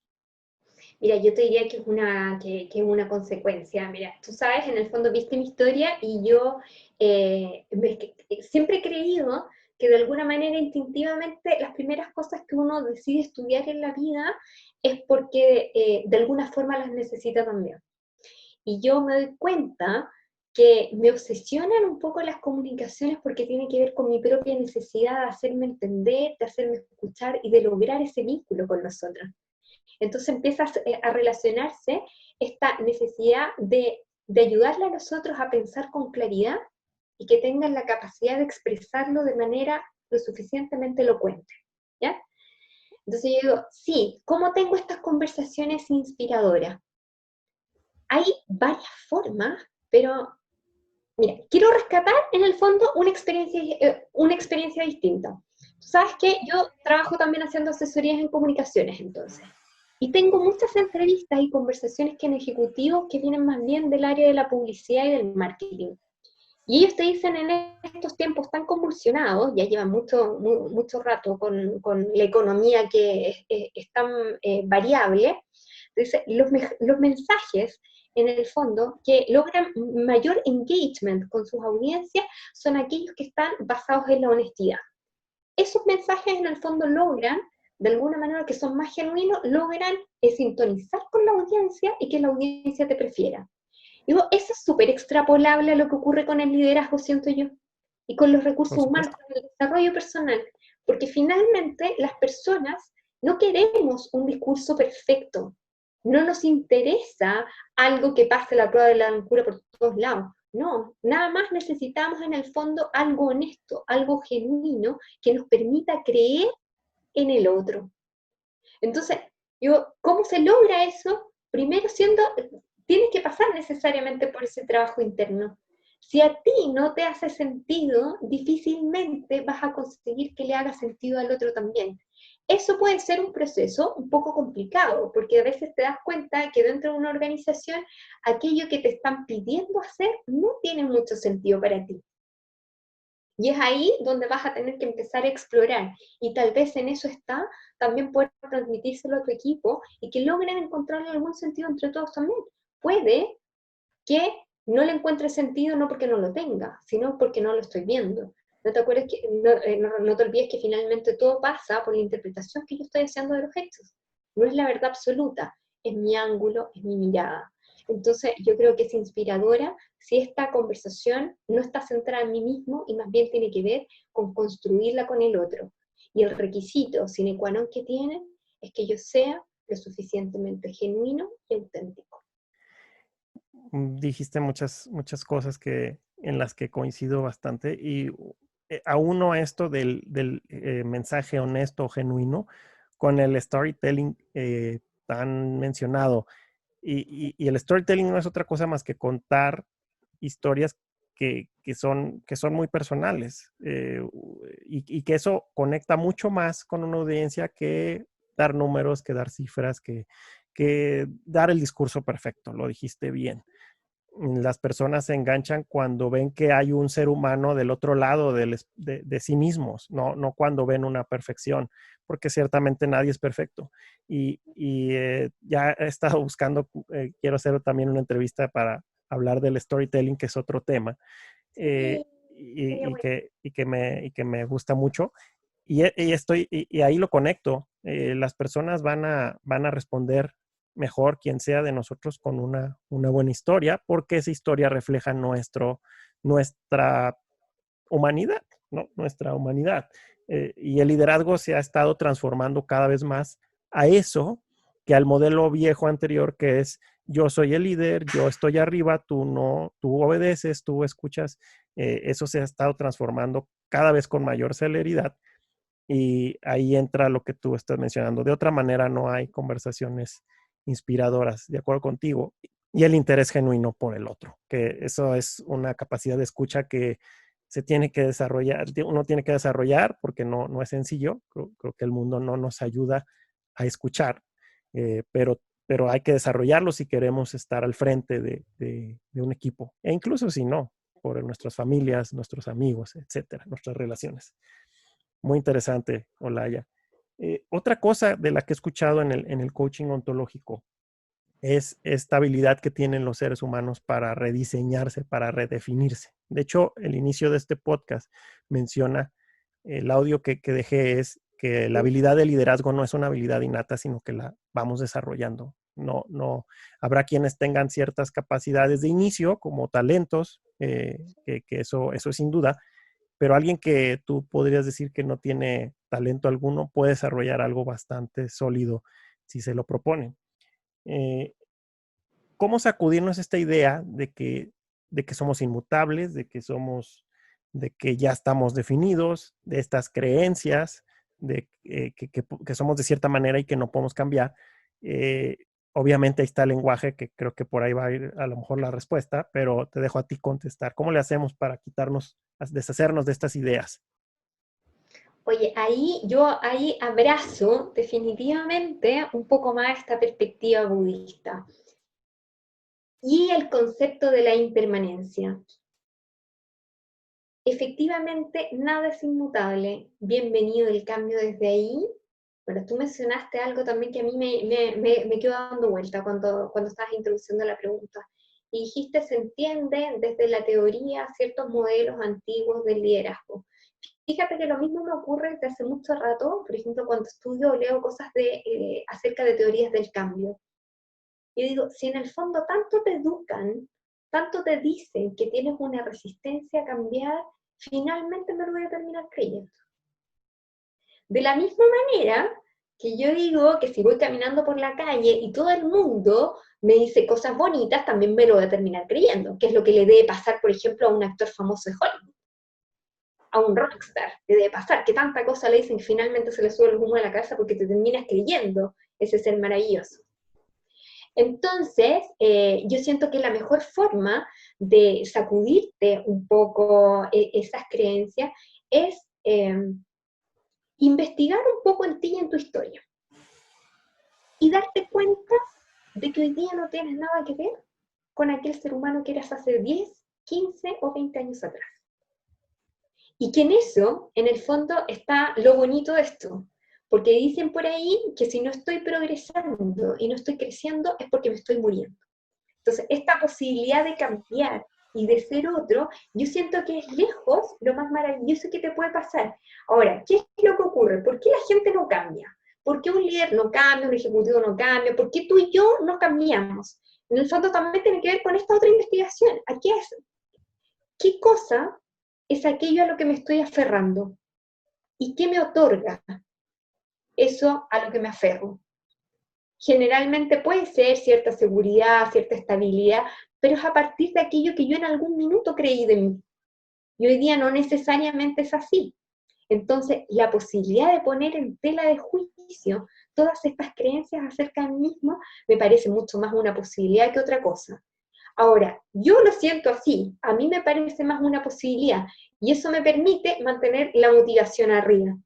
B: Mira, yo te diría que es una consecuencia. Mira, tú sabes, en el fondo viste mi historia y yo siempre he creído que de alguna manera instintivamente las primeras cosas que uno decide estudiar en la vida es porque de alguna forma las necesita también. Y yo me doy cuenta que me obsesionan un poco las comunicaciones porque tiene que ver con mi propia necesidad de hacerme entender, de hacerme escuchar y de lograr ese vínculo con nosotros. Entonces empieza a relacionarse esta necesidad de ayudarle a nosotros a pensar con claridad y que tengan la capacidad de expresarlo de manera lo suficientemente elocuente, ¿ya? Entonces yo digo, sí, ¿cómo tengo estas conversaciones inspiradoras? Hay varias formas, pero mira, quiero rescatar en el fondo una experiencia distinta. Tú sabes que yo trabajo también haciendo asesorías en comunicaciones, entonces. Y tengo muchas entrevistas y conversaciones con ejecutivos que vienen más bien del área de la publicidad y del marketing. Y ellos te dicen en estos tiempos tan convulsionados, ya llevan mucho rato con la economía que es tan variable, dice, los mensajes en el fondo que logran mayor engagement con sus audiencias son aquellos que están basados en la honestidad. Esos mensajes en el fondo logran, de alguna manera que son más genuinos, logran sintonizar con la audiencia y que la audiencia te prefiera. Digo, eso es súper extrapolable a lo que ocurre con el liderazgo, siento yo, y con los
A: Por
B: recursos humanos,
A: supuesto.
B: con el desarrollo personal, porque finalmente las personas no queremos un discurso perfecto, no nos interesa algo que pase la prueba de la locura por todos lados, no, nada más necesitamos en el fondo algo honesto, algo genuino que nos permita creer en el otro. Entonces, yo, ¿cómo se logra eso? Primero tienes que pasar necesariamente por ese trabajo interno. Si a ti no te hace sentido, difícilmente vas a conseguir que le haga sentido al otro también. Eso puede ser un proceso un poco complicado, porque a veces te das cuenta que dentro de una organización aquello que te están pidiendo hacer no tiene mucho sentido para ti. Y es ahí donde vas a tener que empezar a explorar. Y tal vez en eso está también poder transmitírselo a tu equipo y que logren encontrar algún sentido entre todos también. Puede que no le encuentre sentido no porque no lo tenga, sino porque no lo estoy viendo. No te acuerdes que, no te olvides que finalmente todo pasa por la interpretación que yo estoy haciendo de los hechos. No es la verdad absoluta, es mi ángulo, es mi mirada. Entonces yo creo que es inspiradora si esta conversación no está centrada en mí mismo y más bien tiene que ver con construirla con el otro. Y el requisito sine qua non que tiene es que yo sea lo suficientemente genuino y auténtico.
A: Dijiste muchas cosas en las que coincido bastante y auno esto del mensaje honesto, genuino, con el storytelling tan mencionado. Y el storytelling no es otra cosa más que contar historias que son muy personales y que eso conecta mucho más con una audiencia que dar números, que dar cifras, que dar el discurso perfecto, lo dijiste bien. Las personas se enganchan cuando ven que hay un ser humano del otro lado de sí mismos, no cuando ven una perfección, porque ciertamente nadie es perfecto. Ya he estado buscando, quiero hacer también una entrevista para hablar del storytelling, que es otro tema,
B: Sí,
A: eh, y que me gusta mucho. Y ahí lo conecto. Las personas van a responder mejor quien sea de nosotros con una buena historia, porque esa historia refleja nuestra humanidad, ¿no? Nuestra humanidad. Y el liderazgo se ha estado transformando cada vez más a eso que al modelo viejo anterior, que es yo soy el líder, yo estoy arriba, tú no, tú obedeces, tú escuchas. Eso se ha estado transformando cada vez con mayor celeridad y ahí entra lo que tú estás mencionando. De otra manera no hay conversaciones inspiradoras, de acuerdo contigo, y el interés genuino por el otro, que eso es una capacidad de escucha que se tiene que desarrollar, uno tiene que desarrollar porque no es sencillo. Creo que el mundo no nos ayuda a escuchar, pero hay que desarrollarlo si queremos estar al frente de un equipo, e incluso si no, por nuestras familias, nuestros amigos, etcétera, nuestras relaciones. Muy interesante, Olaya. Otra cosa de la que he escuchado en el coaching ontológico es esta habilidad que tienen los seres humanos para rediseñarse, para redefinirse. De hecho, el inicio de este podcast menciona, el audio que dejé es que la habilidad de liderazgo no es una habilidad innata, sino que la vamos desarrollando. Habrá quienes tengan ciertas capacidades de inicio, como talentos, que eso es sin duda, pero alguien que tú podrías decir que no tiene talento alguno puede desarrollar algo bastante sólido si se lo propone. Eh, ¿Cómo sacudirnos esta idea de que somos inmutables, de que ya estamos definidos, de estas creencias, que somos de cierta manera y que no podemos cambiar? Eh, Obviamente ahí está el lenguaje, que creo que por ahí va a ir a lo mejor la respuesta, pero te dejo a ti contestar. ¿Cómo le hacemos para deshacernos de estas ideas?
B: Oye, ahí abrazo definitivamente un poco más esta perspectiva budista y el concepto de la impermanencia. Efectivamente, nada es inmutable. Bienvenido el cambio desde ahí. Pero tú mencionaste algo también que a mí me quedó dando vuelta cuando estabas introduciendo la pregunta. Y dijiste, se entiende desde la teoría ciertos modelos antiguos del liderazgo. Fíjate que lo mismo me ocurre desde hace mucho rato, por ejemplo, cuando estudio o leo cosas acerca de teorías del cambio. Yo digo, si en el fondo tanto te educan, tanto te dicen que tienes una resistencia a cambiar, finalmente me lo voy a terminar creyendo. De la misma manera que yo digo que si voy caminando por la calle y todo el mundo me dice cosas bonitas, también me lo voy a terminar creyendo, que es lo que le debe pasar, por ejemplo, a un actor famoso de Hollywood, a un rockstar, le debe pasar, que tanta cosa le dicen que finalmente se le sube el humo de la cabeza porque te terminas creyendo ese ser maravilloso. Entonces, yo siento que la mejor forma de sacudirte un poco esas creencias es investigar un poco en ti y en tu historia y darte cuenta de que hoy día no tienes nada que ver con aquel ser humano que eras hace 10, 15 o 20 años atrás. Y que en eso, en el fondo, está lo bonito de esto. Porque dicen por ahí que si no estoy progresando y no estoy creciendo es porque me estoy muriendo. Entonces, esta posibilidad de cambiar y de ser otro, yo siento que es lejos lo más maravilloso que te puede pasar. Ahora, ¿qué es lo que ocurre? ¿Por qué la gente no cambia? ¿Por qué un líder no cambia, un ejecutivo no cambia? ¿Por qué tú y yo no cambiamos? En el fondo también tiene que ver con esta otra investigación. Aquí es, ¿qué cosa es aquello a lo que me estoy aferrando? ¿Y qué me otorga eso a lo que me aferro? Generalmente puede ser cierta seguridad, cierta estabilidad, pero es a partir de aquello que yo en algún minuto creí de mí. Y hoy día no necesariamente es así. Entonces, la posibilidad de poner en tela de juicio todas estas creencias acerca de mí mismo me parece mucho más una posibilidad que otra cosa. Ahora, yo lo siento así, a mí me parece más una posibilidad y eso me permite mantener la motivación arriba,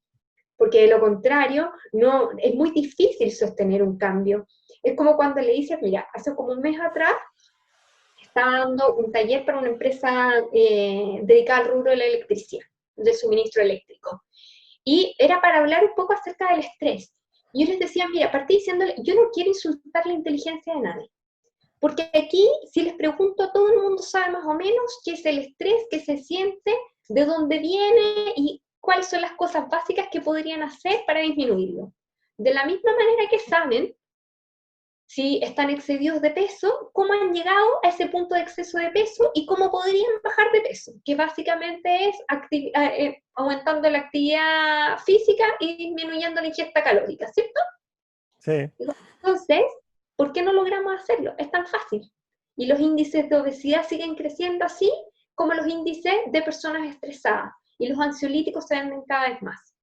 B: porque de lo contrario, no, es muy difícil sostener un cambio. Es como cuando le dices, mira, hace como un mes atrás estaba dando un taller para una empresa dedicada al rubro de la electricidad, del suministro eléctrico. Y era para hablar un poco acerca del estrés. Y yo les decía, mira, partí diciéndole, yo no quiero insultar la inteligencia de nadie. Porque aquí, si les pregunto, todo el mundo sabe más o menos qué es el estrés, qué se siente, de dónde viene y cuáles son las cosas básicas que podrían hacer para disminuirlo. De la misma manera que saben, si están excedidos de peso, cómo han llegado a ese punto de exceso de peso y cómo podrían bajar de peso, que básicamente es aumentando la actividad física y disminuyendo la ingesta calórica, ¿cierto?
A: Sí.
B: Entonces, ¿por qué no logramos hacerlo? Es tan fácil. Y los índices de obesidad siguen creciendo así como los índices de personas estresadas. Y los ansiolíticos se venden cada vez más.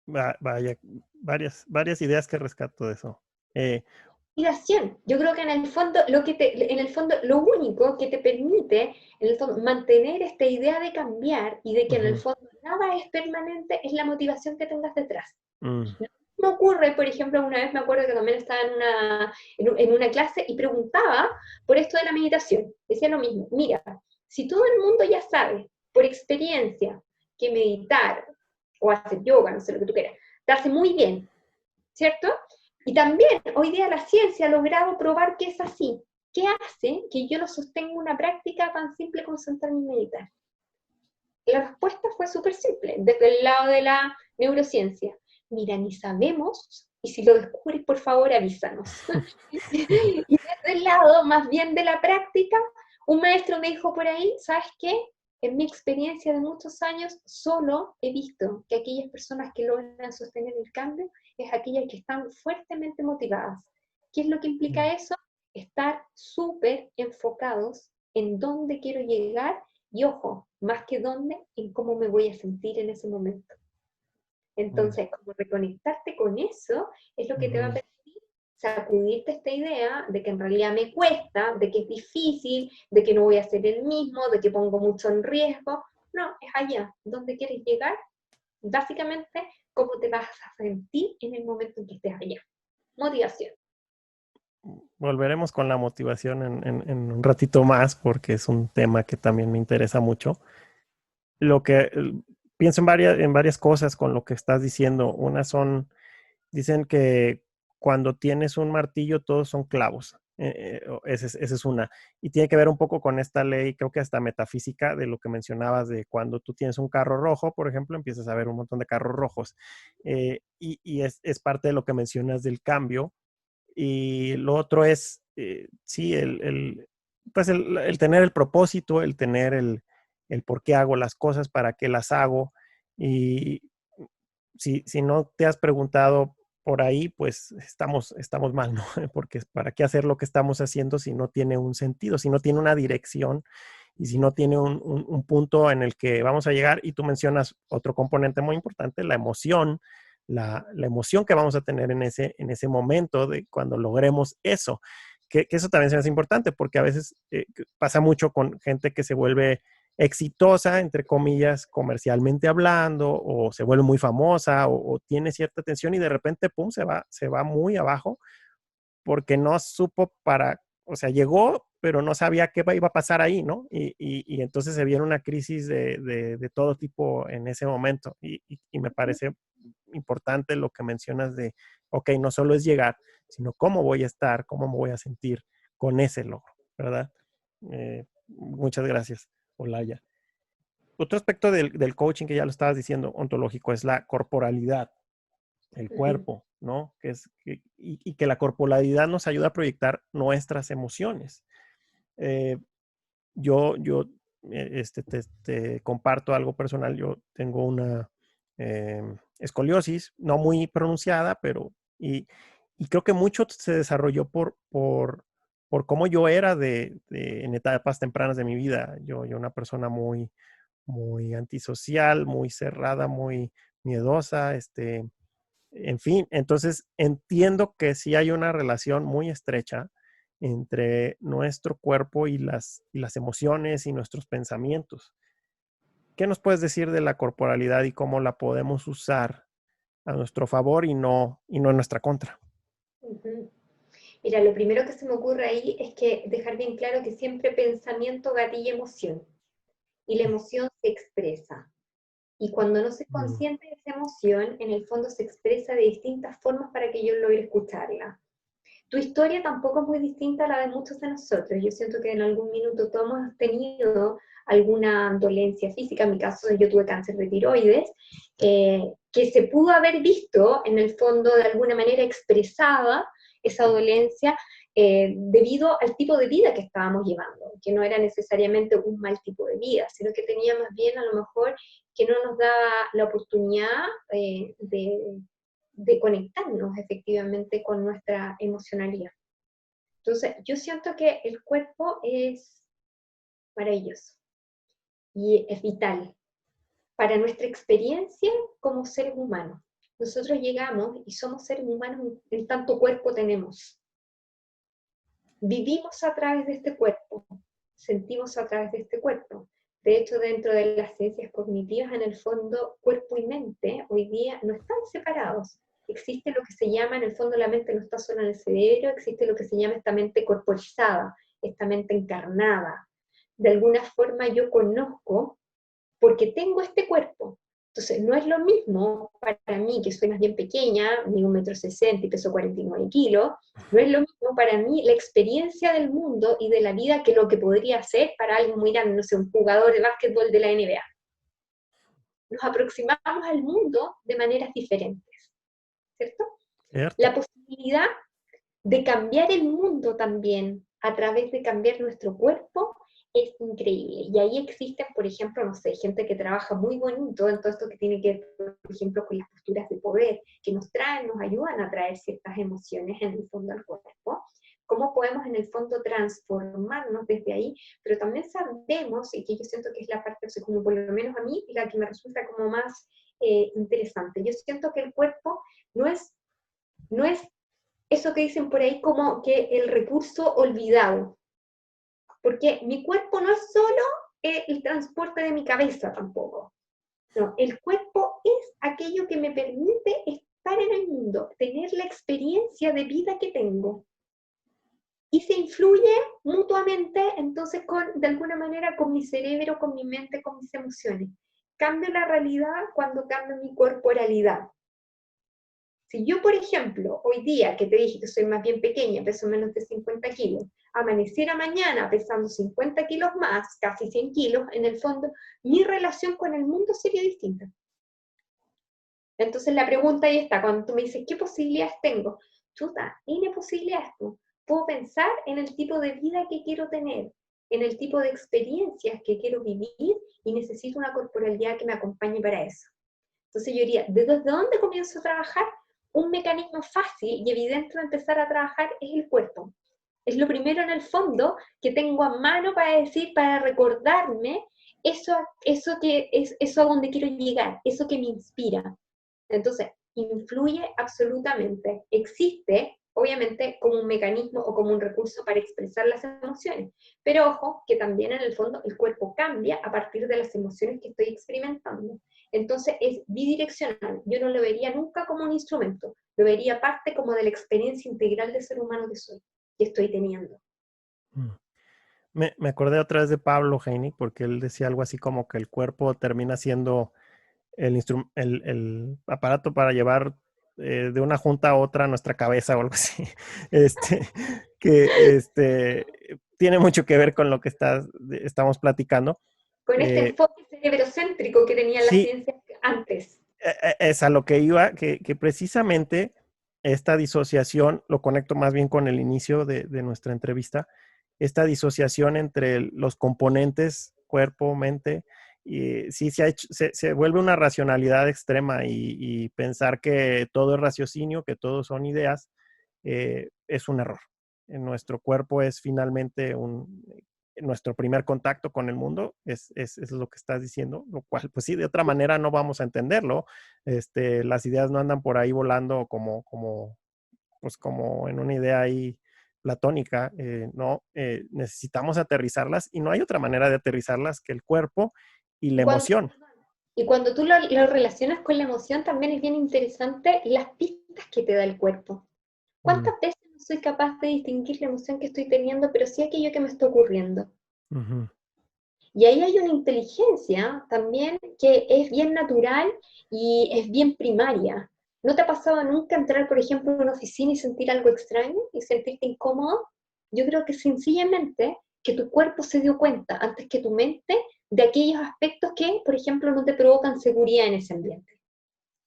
A: Vaya, varias ideas que rescato de eso.
B: Yo creo que en el fondo, lo único que te permite en el fondo, mantener esta idea de cambiar y de que en el fondo nada es permanente es la motivación que tengas detrás. Me ocurre, por ejemplo, una vez me acuerdo que también estaba en una clase y preguntaba por esto de la meditación. Decía lo mismo, mira, si todo el mundo ya sabe por experiencia que meditar o hacer yoga, no sé lo que tú quieras, te hace muy bien, ¿cierto? Y también hoy día la ciencia ha logrado probar que es así. ¿Qué hace que yo no sostenga una práctica tan simple como sentarme y meditar? La respuesta fue súper simple, desde el lado de la neurociencia. Mira, ni sabemos, y si lo descubres, por favor, avísanos. Y desde el lado más bien de la práctica, un maestro me dijo por ahí, ¿sabes qué? En mi experiencia de muchos años, solo he visto que aquellas personas que logran sostener el cambio es aquellas que están fuertemente motivadas. ¿Qué es lo que implica eso? Estar súper enfocados en dónde quiero llegar y, ojo, más que dónde, en cómo me voy a sentir en ese momento. Entonces, como reconectarte con eso es lo que te va a permitir sacudirte esta idea de que en realidad me cuesta, de que es difícil, de que no voy a ser el mismo, de que pongo mucho en riesgo. No, es allá, donde quieres llegar, básicamente, cómo te vas a sentir en el momento en que estés allá. Motivación.
A: Volveremos con la motivación en un ratito más porque es un tema que también me interesa mucho. Lo que pienso en varias cosas con lo que estás diciendo. Una dicen que cuando tienes un martillo todos son clavos. Esa es una. Y tiene que ver un poco con esta ley, creo que hasta metafísica, de lo que mencionabas de cuando tú tienes un carro rojo, por ejemplo, empiezas a ver un montón de carros rojos. Y es parte de lo que mencionas del cambio. Y lo otro es, sí, pues el tener el propósito, el tener el por qué hago las cosas, para qué las hago. Y si no te has preguntado por ahí, pues estamos mal, ¿no? Porque ¿para qué hacer lo que estamos haciendo si no tiene un sentido, si no tiene una dirección y si no tiene un punto en el que vamos a llegar? Y tú mencionas otro componente muy importante, la emoción, la emoción que vamos a tener en ese momento de cuando logremos eso. Que eso también se me hace importante porque a veces pasa mucho con gente que se vuelve exitosa, entre comillas, comercialmente hablando, o se vuelve muy famosa, o tiene cierta atención y de repente, pum, se va muy abajo porque no supo o sea, llegó, pero no sabía qué iba a pasar ahí, ¿no? Y entonces se viene una crisis de todo tipo en ese momento. Y me parece importante lo que mencionas de, ok, no solo es llegar, sino cómo voy a estar, cómo me voy a sentir con ese logro, ¿verdad? Muchas gracias, Olaya. Otro aspecto del coaching que ya lo estabas diciendo, ontológico, es la corporalidad, el cuerpo, ¿no? Y que la corporalidad nos ayuda a proyectar nuestras emociones. Eh, yo te comparto algo personal. Yo tengo una escoliosis, no muy pronunciada, pero y creo que mucho se desarrolló por cómo yo era en etapas tempranas de mi vida. Yo una persona muy antisocial, muy cerrada, muy miedosa, en fin, entonces entiendo que sí hay una relación muy estrecha entre nuestro cuerpo y las emociones y nuestros pensamientos. ¿Qué nos puedes decir de la corporalidad y cómo la podemos usar a nuestro favor y no en nuestra contra?
B: Ujú. Mira, lo primero que se me ocurre ahí es que dejar bien claro que siempre pensamiento gatilla emoción, y la emoción se expresa. Y cuando no soy
A: Mm.
B: consciente de esa emoción, en el fondo se expresa de distintas formas para que yo logre escucharla. Tu historia tampoco es muy distinta a la de muchos de nosotros. Yo siento que en algún minuto todos hemos tenido alguna dolencia física. En mi caso, yo tuve cáncer de tiroides, que se pudo haber visto, en el fondo, de alguna manera expresada esa dolencia debido al tipo de vida que estábamos llevando, que no era necesariamente un mal tipo de vida, sino que tenía más bien a lo mejor que no nos daba la oportunidad de conectarnos efectivamente con nuestra emocionalidad. Entonces, yo siento que el cuerpo es maravilloso y es vital para nuestra experiencia como seres humanos. Nosotros llegamos y somos seres humanos en tanto cuerpo tenemos. Vivimos a través de este cuerpo, sentimos a través de este cuerpo. De hecho, dentro de las ciencias cognitivas, en el fondo, cuerpo y mente hoy día no están separados. Existe lo que se llama, en el fondo, la mente no está solo en el cerebro, existe lo que se llama esta mente corporizada, esta mente encarnada. De alguna forma yo conozco porque tengo este cuerpo. Entonces, no es lo mismo para mí, que soy más bien pequeña, mido 1,60 m y peso 49 kilos, no es lo mismo para mí la experiencia del mundo y de la vida que lo que podría ser para alguien muy grande, no sé, un jugador de básquetbol de la NBA. Nos aproximamos al mundo de maneras diferentes, ¿cierto?
A: ¿Cierto?
B: La posibilidad de cambiar el mundo también a través de cambiar nuestro cuerpo es increíble. Y ahí existen, por ejemplo, no sé, gente que trabaja muy bonito en todo esto que tiene que ver, por ejemplo, con las posturas de poder, que nos traen, nos ayudan a traer ciertas emociones en el fondo del cuerpo. Cómo podemos en el fondo transformarnos desde ahí, pero también sabemos, y que yo siento que es la parte, o sea, como por lo menos a mí, la que me resulta como más interesante. Yo siento que el cuerpo no es eso que dicen por ahí como que el recurso olvidado, porque mi cuerpo no es solo el transporte de mi cabeza tampoco, no, el cuerpo es aquello que me permite estar en el mundo, tener la experiencia de vida que tengo, y se influye mutuamente entonces de alguna manera con mi cerebro, con mi mente, con mis emociones. Cambio la realidad cuando cambio mi corporalidad. Si yo, por ejemplo, hoy día, que te dije que soy más bien pequeña, peso menos de 50 kilos, amaneciera mañana pesando 50 kilos más, casi 100 kilos, en el fondo, mi relación con el mundo sería distinta. Entonces la pregunta ahí está, cuando tú me dices, ¿qué posibilidades tengo? Chuta, N posibilidades. Puedo pensar en el tipo de vida que quiero tener, en el tipo de experiencias que quiero vivir y necesito una corporalidad que me acompañe para eso. Entonces yo diría, ¿desde dónde comienzo a trabajar? Un mecanismo fácil y evidente de empezar a trabajar es el cuerpo. Es lo primero en el fondo que tengo a mano para decir, para recordarme eso que es eso a donde quiero llegar, eso que me inspira. Entonces, influye absolutamente. Existe, obviamente como un mecanismo o como un recurso para expresar las emociones. Pero ojo, que también en el fondo el cuerpo cambia a partir de las emociones que estoy experimentando. Entonces es bidireccional. Yo no lo vería nunca como un instrumento, lo vería parte como de la experiencia integral de ser humano que soy, que estoy teniendo.
A: Mm. Me acordé otra vez de Pablo Heinig, porque él decía algo así como que el cuerpo termina siendo el aparato para llevar de una junta a otra nuestra cabeza o algo así. Este, que tiene mucho que ver con lo que estamos platicando.
B: Con este
A: Eh,
B: enfoque cerebrocéntrico que tenía la
A: sí,
B: ciencia antes.
A: es a lo que iba, que precisamente esta disociación, lo conecto más bien con el inicio de nuestra entrevista, esta disociación entre los componentes cuerpo, mente, y sí se vuelve una racionalidad extrema y pensar que todo es raciocinio, que todo son ideas, es un error. En nuestro cuerpo es finalmente nuestro primer contacto con el mundo, es lo que estás diciendo, lo cual, pues sí, de otra manera no vamos a entenderlo. Las ideas no andan por ahí volando pues como en una idea ahí platónica, no, necesitamos aterrizarlas y no hay otra manera de aterrizarlas que el cuerpo y la
B: Y cuando,
A: emoción.
B: y cuando tú lo relacionas con la emoción, también es bien interesante las pistas que te da el cuerpo.
A: Mm,
B: ¿Cuántas veces no soy capaz de distinguir la emoción que estoy teniendo, pero sí aquello que me está ocurriendo?
A: ujú.
B: Y ahí hay una inteligencia también que es bien natural y es bien primaria. ¿No te ha pasado nunca entrar, por ejemplo, en una oficina y sentir algo extraño y sentirte incómodo? Yo creo que sencillamente que tu cuerpo se dio cuenta antes que tu mente de aquellos aspectos que, por ejemplo, no te provocan seguridad en ese ambiente.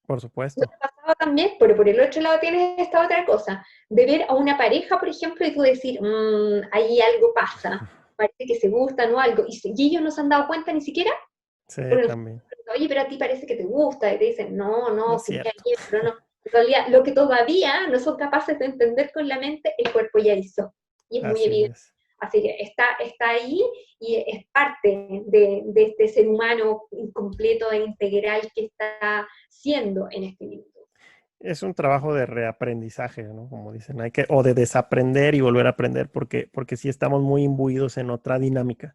A: Por
B: ¿No
A: supuesto.
B: te ha pasado también? Pero por el otro lado tienes esta otra cosa, de ver a una pareja, por ejemplo, y tú decir, ahí algo pasa, parece que se gustan o algo, y ellos no se han dado cuenta ni siquiera,
A: Sí,
B: porque nosotros
A: también.
B: decimos, oye, pero a ti parece que te gusta, y te dicen, no,
A: No
B: no,
A: es
B: si mira
A: cierto.
B: aquí, pero no. En realidad, lo que todavía no son capaces de entender con la mente, el cuerpo ya hizo, y es muy
A: Así
B: evidente.
A: es.
B: Así que está ahí y es parte de este ser humano incompleto e integral que está siendo en este minuto.
A: Es un trabajo de reaprendizaje, ¿no? Como dicen, o de desaprender y volver a aprender, porque sí estamos muy imbuidos en otra dinámica.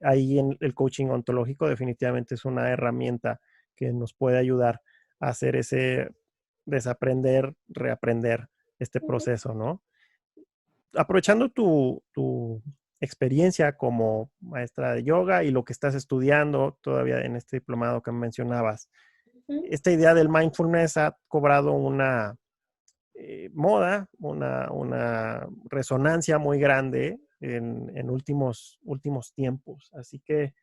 A: Ahí en el coaching ontológico definitivamente es una herramienta que nos puede ayudar a hacer ese desaprender, reaprender este proceso, ¿no? Aprovechando tu experiencia como maestra de yoga y lo que estás estudiando todavía en este diplomado que mencionabas,
B: Ujú.
A: esta idea del mindfulness ha cobrado una moda, una resonancia muy grande en últimos tiempos. Así que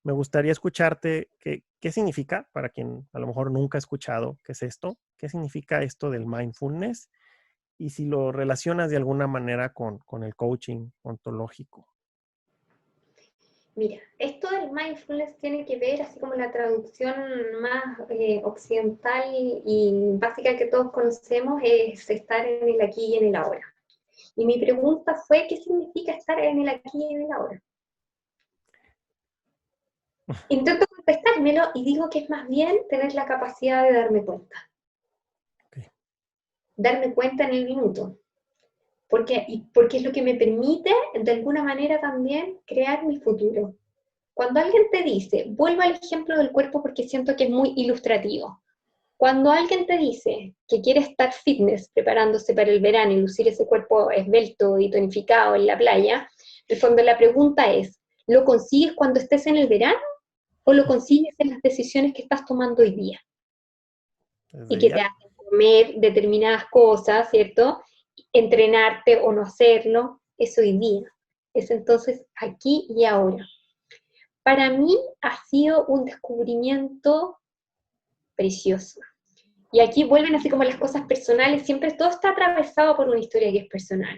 A: me gustaría escucharte qué significa, para quien a lo mejor nunca ha escuchado qué es esto, qué significa esto del mindfulness y si lo relacionas de alguna manera con el coaching ontológico.
B: Mira, esto del mindfulness tiene que ver, así como la traducción más occidental y básica que todos conocemos, es estar en el aquí y en el ahora. Y mi pregunta fue, ¿qué significa estar en el aquí y en el ahora? Intento contestármelo y digo que es más bien tener la capacidad de
A: Okay.
B: darme cuenta en el minuto, porque es lo que me permite, de alguna manera también, crear mi futuro. Cuando alguien te dice, vuelvo al ejemplo del cuerpo porque siento que es muy ilustrativo. Cuando alguien te dice que quiere estar fitness, preparándose para el verano y lucir ese cuerpo esbelto y tonificado en la playa, en el fondo la pregunta es, ¿lo consigues cuando estés en el verano o lo consigues en las decisiones que estás tomando hoy día? Y
A: Desde
B: que te
A: ya.
B: hacen comer determinadas cosas, ¿cierto? Entrenarte o no hacerlo, es hoy día. Es entonces aquí y ahora. Para mí ha sido un descubrimiento precioso. Y aquí vuelven así como las cosas personales, siempre todo está atravesado por una historia que es personal.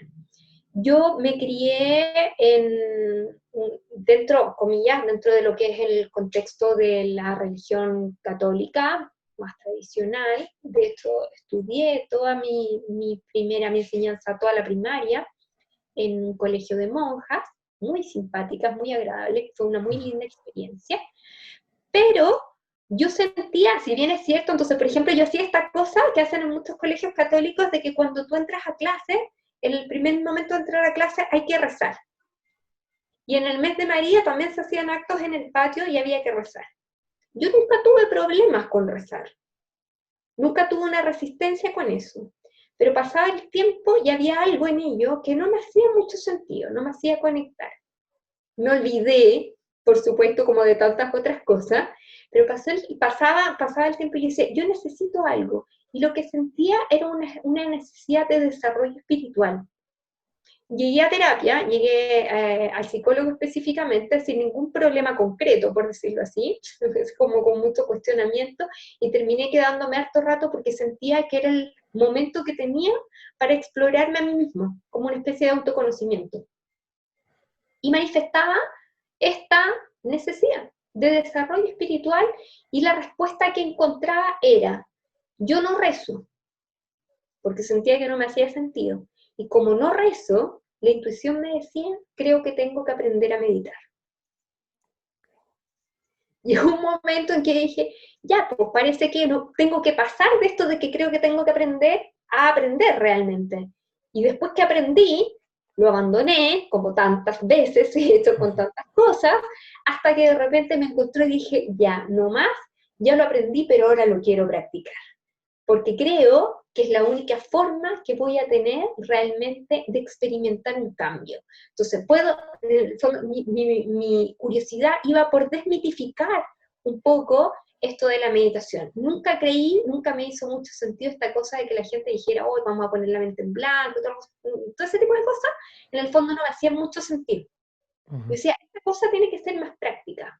B: Yo me crié dentro, comillas, dentro de lo que es el contexto de la religión católica más tradicional. De hecho, estudié toda mi enseñanza, toda la primaria, en un colegio de monjas, muy simpáticas, muy agradables, fue una muy linda experiencia. Pero yo sentía, si bien es cierto, entonces, por ejemplo, yo hacía esta cosa que hacen en muchos colegios católicos, de que cuando tú entras a clase, en el primer momento de entrar a clase hay que rezar. Y en el mes de María también se hacían actos en el patio y había que rezar. Yo nunca tuve problemas con rezar, nunca tuve una resistencia con eso, pero pasaba el tiempo y había algo en ello que no me hacía mucho sentido, no me hacía conectar. Me olvidé, por supuesto, como de tantas otras cosas, pero pasaba el tiempo y yo decía, yo necesito algo. Y lo que sentía era una necesidad de desarrollo espiritual. Llegué a terapia, llegué al psicólogo específicamente sin ningún problema concreto, por decirlo así, es como con mucho cuestionamiento, y terminé quedándome harto rato porque sentía que era el momento que tenía para explorarme a mí mismo, como una especie de autoconocimiento. Y manifestaba esta necesidad de desarrollo espiritual y la respuesta que encontraba era, yo no rezo, porque sentía que no me hacía sentido. Y como no rezo, la intuición me decía, creo que tengo que aprender a meditar. Llegó un momento en que dije, ya, pues parece que no, tengo que pasar de esto de que creo que tengo que aprender a aprender realmente. Y después que aprendí, lo abandoné, como tantas veces he hecho con tantas cosas, hasta que de repente me encontré y dije, ya, no más, ya lo aprendí, pero ahora lo quiero practicar. Porque creo que es la única forma que voy a tener realmente de experimentar un cambio. Entonces, mi curiosidad iba por desmitificar un poco esto de la meditación. Nunca creí, nunca me hizo mucho sentido esta cosa de que la gente dijera, hoy vamos a poner la mente en blanco, todo ese tipo de cosas, en el fondo no me hacía mucho sentido. Yo decía, esta cosa tiene que ser más práctica.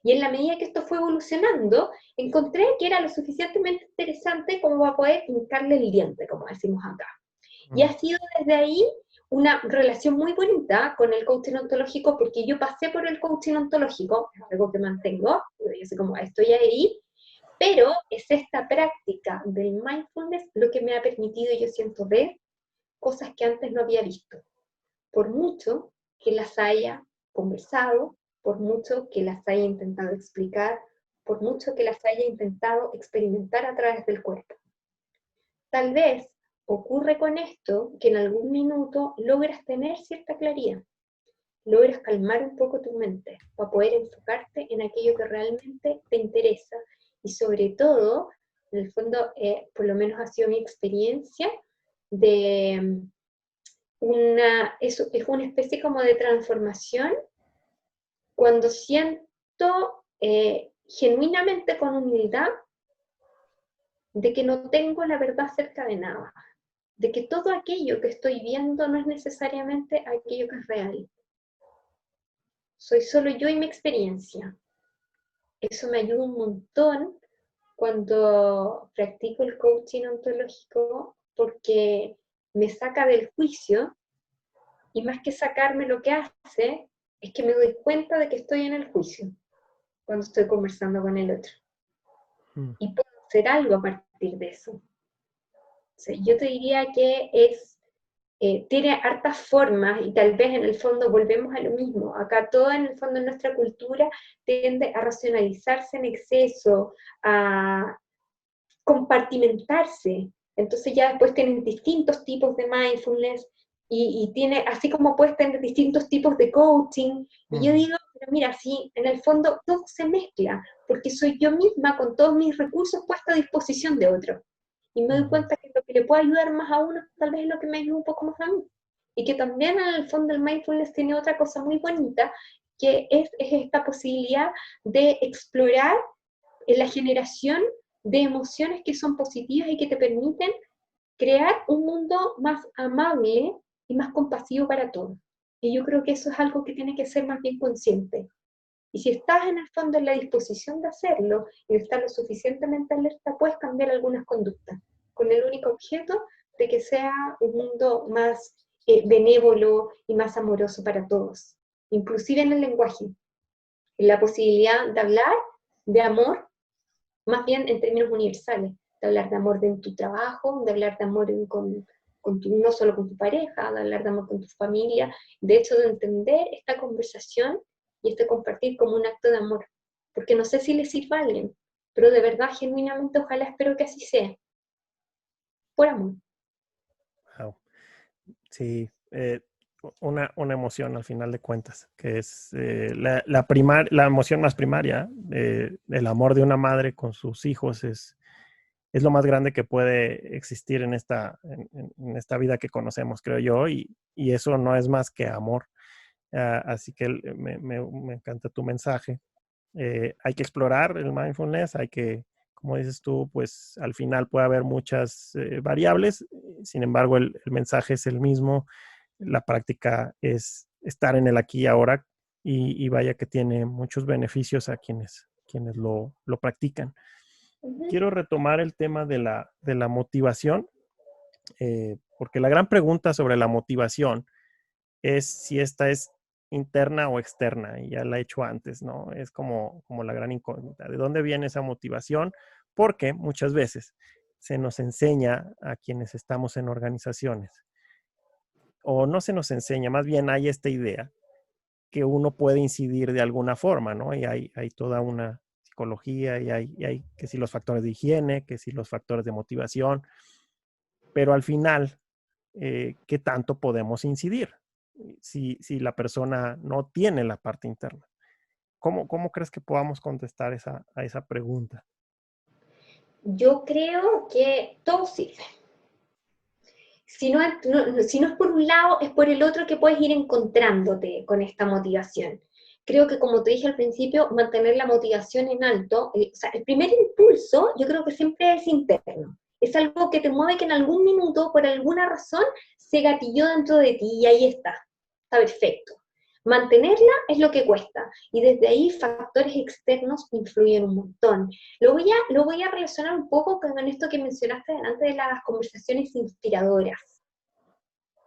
B: Y en la medida que esto fue evolucionando, encontré que era lo suficientemente interesante como para poder hincarle el diente, como decimos acá. Y ha sido desde ahí una relación muy bonita con el coaching ontológico, porque yo pasé por el coaching ontológico, es algo que mantengo, yo sé como estoy ahí, pero es esta práctica del mindfulness lo que me ha permitido, yo siento, ver cosas que antes no había visto, por mucho que las haya conversado, por mucho que las haya intentado explicar, por mucho que las haya intentado experimentar a través del cuerpo. Tal vez ocurre con esto que en algún minuto logras tener cierta claridad, logras calmar un poco tu mente para poder enfocarte en aquello que realmente te interesa y sobre todo, en el fondo, por lo menos ha sido mi experiencia, de es una especie como de transformación cuando siento genuinamente con humildad de que no tengo la verdad acerca de nada, de que todo aquello que estoy viendo no es necesariamente aquello que es real. Soy solo yo y mi experiencia. Eso me ayuda un montón cuando practico el coaching ontológico porque me saca del juicio y más que sacarme lo que hace es que me doy cuenta de que estoy en el juicio cuando estoy conversando con el otro. Y puedo hacer algo a partir de eso. O sea, yo te diría que tiene hartas formas y tal vez en el fondo volvemos a lo mismo. Acá todo en el fondo en nuestra cultura tiende a racionalizarse en exceso, a compartimentarse. Entonces ya después tienen distintos tipos de mindfulness y tiene, así como puedes tener distintos tipos de coaching. Y yo digo, pero mira, sí, en el fondo todo se mezcla, porque soy yo misma con todos mis recursos puestos a disposición de otro. Y me doy cuenta que lo que le puede ayudar más a uno tal vez es lo que me ayuda un poco más a mí. Y que también en el fondo el mindfulness tiene otra cosa muy bonita, que es esta posibilidad de explorar en la generación de emociones que son positivas y que te permiten crear un mundo más amable y más compasivo para todos. Y yo creo que eso es algo que tiene que ser más bien consciente. Y si estás en el fondo en la disposición de hacerlo y de estar lo suficientemente alerta, puedes cambiar algunas conductas, con el único objeto de que sea un mundo más benévolo y más amoroso para todos, inclusive en el lenguaje, en la posibilidad de hablar de amor más bien en términos universales, de hablar de amor en tu trabajo, de hablar de amor no solo con tu pareja, de hablar de amor con tu familia, de hecho de entender esta conversación y este compartir como un acto de amor, porque no sé si le sirva a alguien, pero de verdad, genuinamente, ojalá espero que así sea, por amor.
A: Wow. Sí, una emoción al final de cuentas, que es la emoción más primaria, el amor de una madre con sus hijos es lo más grande que puede existir en esta vida que conocemos, creo yo, y eso no es más que amor. Así que me encanta tu mensaje. Hay que explorar el mindfulness, hay que, como dices tú, pues al final puede haber muchas variables, sin embargo el mensaje es el mismo, la práctica es estar en el aquí y ahora y vaya que tiene muchos beneficios a quienes lo practican.
B: Ujú.
A: Quiero retomar el tema de la motivación, porque la gran pregunta sobre la motivación es si esta es interna o externa, y ya la he hecho antes, ¿no? Es como la gran incógnita. ¿De dónde viene esa motivación? Porque muchas veces se nos enseña a quienes estamos en organizaciones, o no se nos enseña, más bien hay esta idea que uno puede incidir de alguna forma, ¿no? Y hay toda una psicología y hay que si los factores de higiene, que si los factores de motivación, pero al final, ¿qué tanto podemos incidir si la persona no tiene la parte interna? ¿Cómo crees que podamos contestar a esa pregunta?
B: Yo creo que todo sirve. Si no es por un lado, es por el otro que puedes ir encontrándote con esta motivación. Creo que, como te dije al principio, mantener la motivación en alto, o sea, el primer impulso yo creo que siempre es interno. Es algo que te mueve que en algún minuto, por alguna razón, se gatilló dentro de ti y ahí está perfecto. Mantenerla es lo que cuesta y desde ahí factores externos influyen un montón. Lo voy a relacionar un poco con esto que mencionaste delante de las conversaciones inspiradoras,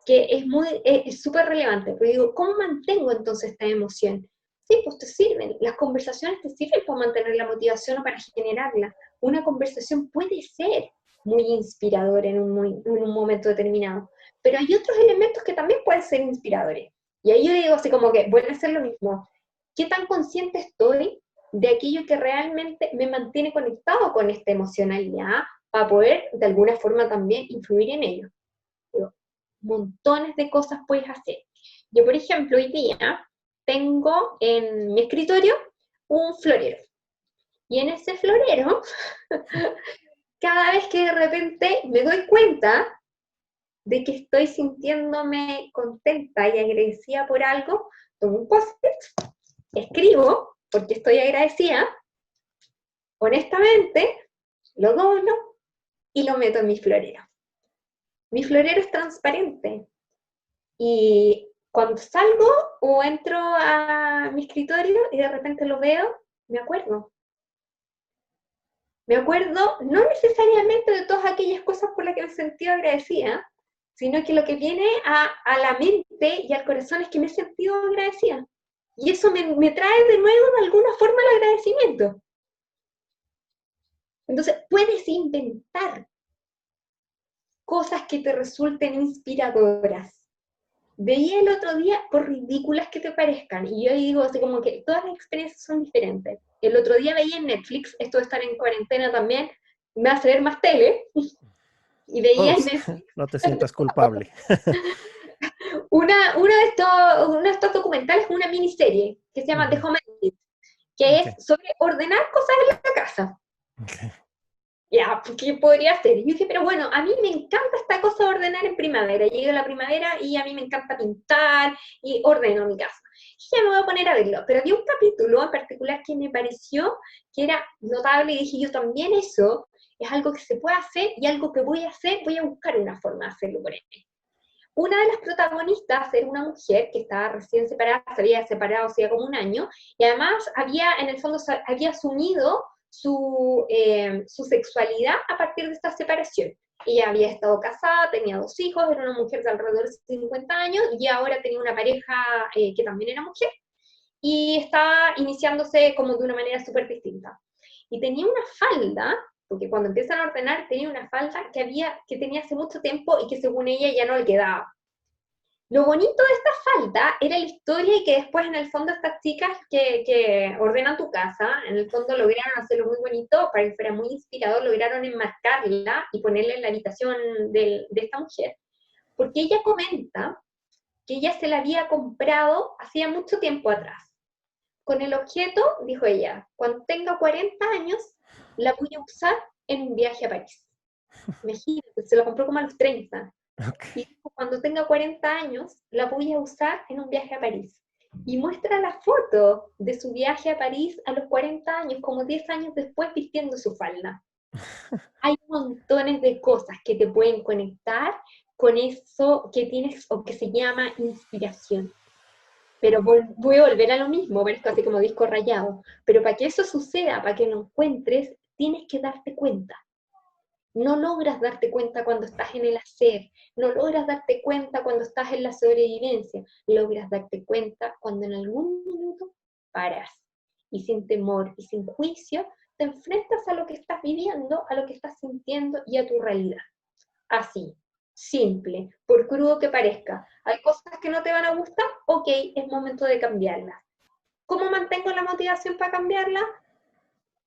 B: que es súper relevante, porque digo, ¿cómo mantengo entonces esta emoción? Sí, pues te sirven, las conversaciones te sirven para mantener la motivación o para generarla. Una conversación puede ser muy inspiradora en un momento determinado, pero hay otros elementos que también pueden ser inspiradores. Y ahí yo digo así como que vuelve a ser lo mismo. ¿Qué tan consciente estoy de aquello que realmente me mantiene conectado con esta emocionalidad para poder de alguna forma también influir en ello? Digo, montones de cosas puedes hacer. Yo, por ejemplo, hoy día tengo en mi escritorio un florero. Y en ese florero, cada vez que de repente me doy cuenta de que estoy sintiéndome contenta y agradecida por algo, tomo un post-it, escribo, porque estoy agradecida, honestamente, lo doblo y lo meto en mi florero. Mi florero es transparente y cuando salgo o entro a mi escritorio y de repente lo veo, me acuerdo. Me acuerdo no necesariamente de todas aquellas cosas por las que me he sentido agradecida, sino que lo que viene a la mente y al corazón es que me he sentido agradecida. Y eso me trae de nuevo de alguna forma el agradecimiento. Entonces, puedes inventar cosas que te resulten inspiradoras. Veía el otro día, por ridículas que te parezcan, y yo digo así como que todas las experiencias son diferentes. El otro día veía en Netflix, esto de estar en cuarentena también me hace ver más tele, y veía en
A: Todos,
B: Netflix
A: no te sientas culpable.
B: uno de estos documentales, una miniserie que se llama The
A: Ujú.
B: Home Edit, que
A: Ok,
B: es sobre ordenar cosas en la casa.
A: ok.
B: Ya, ¿qué podría ser? Y yo dije, pero bueno, a mí me encanta esta cosa de ordenar en primavera. Llega la primavera y a mí me encanta pintar y ordeno mi casa. Y ya me voy a poner a verlo. Pero había un capítulo en particular que me pareció que era notable y dije, yo también eso es algo que se puede hacer y algo que voy a hacer, voy a buscar una forma de hacerlo por él. Una de las protagonistas era una mujer que estaba recién separada, se había separado hacía como un año, y además había, en el fondo, había asumido su sexualidad a partir de esta separación. Ella había estado casada, tenía 2 hijos, era una mujer de alrededor de 50 años, y ahora tenía una pareja que también era mujer, y estaba iniciándose como de una manera súper distinta. Y tenía una falda, porque cuando empiezan a ordenar, tenía una falda que tenía hace mucho tiempo y que según ella ya no le quedaba. Lo bonito de esta falda era la historia y que después en el fondo estas chicas que ordenan tu casa, en el fondo lograron hacerlo muy bonito para que fuera muy inspirador, lograron enmarcarla y ponerla en la habitación de esta mujer, porque ella comenta que ella se la había comprado hacía mucho tiempo atrás. Con el objeto, dijo ella, cuando tenga 40 años, la voy a usar en un viaje a París. Imagínate, se lo compró como a los 30.
A: Ok.
B: Y dijo, cuando tenga 40 años, la voy a usar en un viaje a París. Y muestra la foto de su viaje a París a los 40 años, como 10 años después, vistiendo su falda. Hay montones de cosas que te pueden conectar con eso que tienes o que se llama inspiración. Pero voy a volver a lo mismo, parezco así como disco rayado. Pero para que eso suceda, para que lo encuentres, tienes que darte cuenta. No logras darte cuenta cuando estás en el hacer, no logras darte cuenta cuando estás en la sobrevivencia, logras darte cuenta cuando en algún minuto paras y sin temor y sin juicio te enfrentas a lo que estás viviendo, a lo que estás sintiendo y a tu realidad. Así, simple, por crudo que parezca. Hay cosas que no te van a gustar, ok, es momento de cambiarlas. ¿Cómo mantengo la motivación para cambiarla?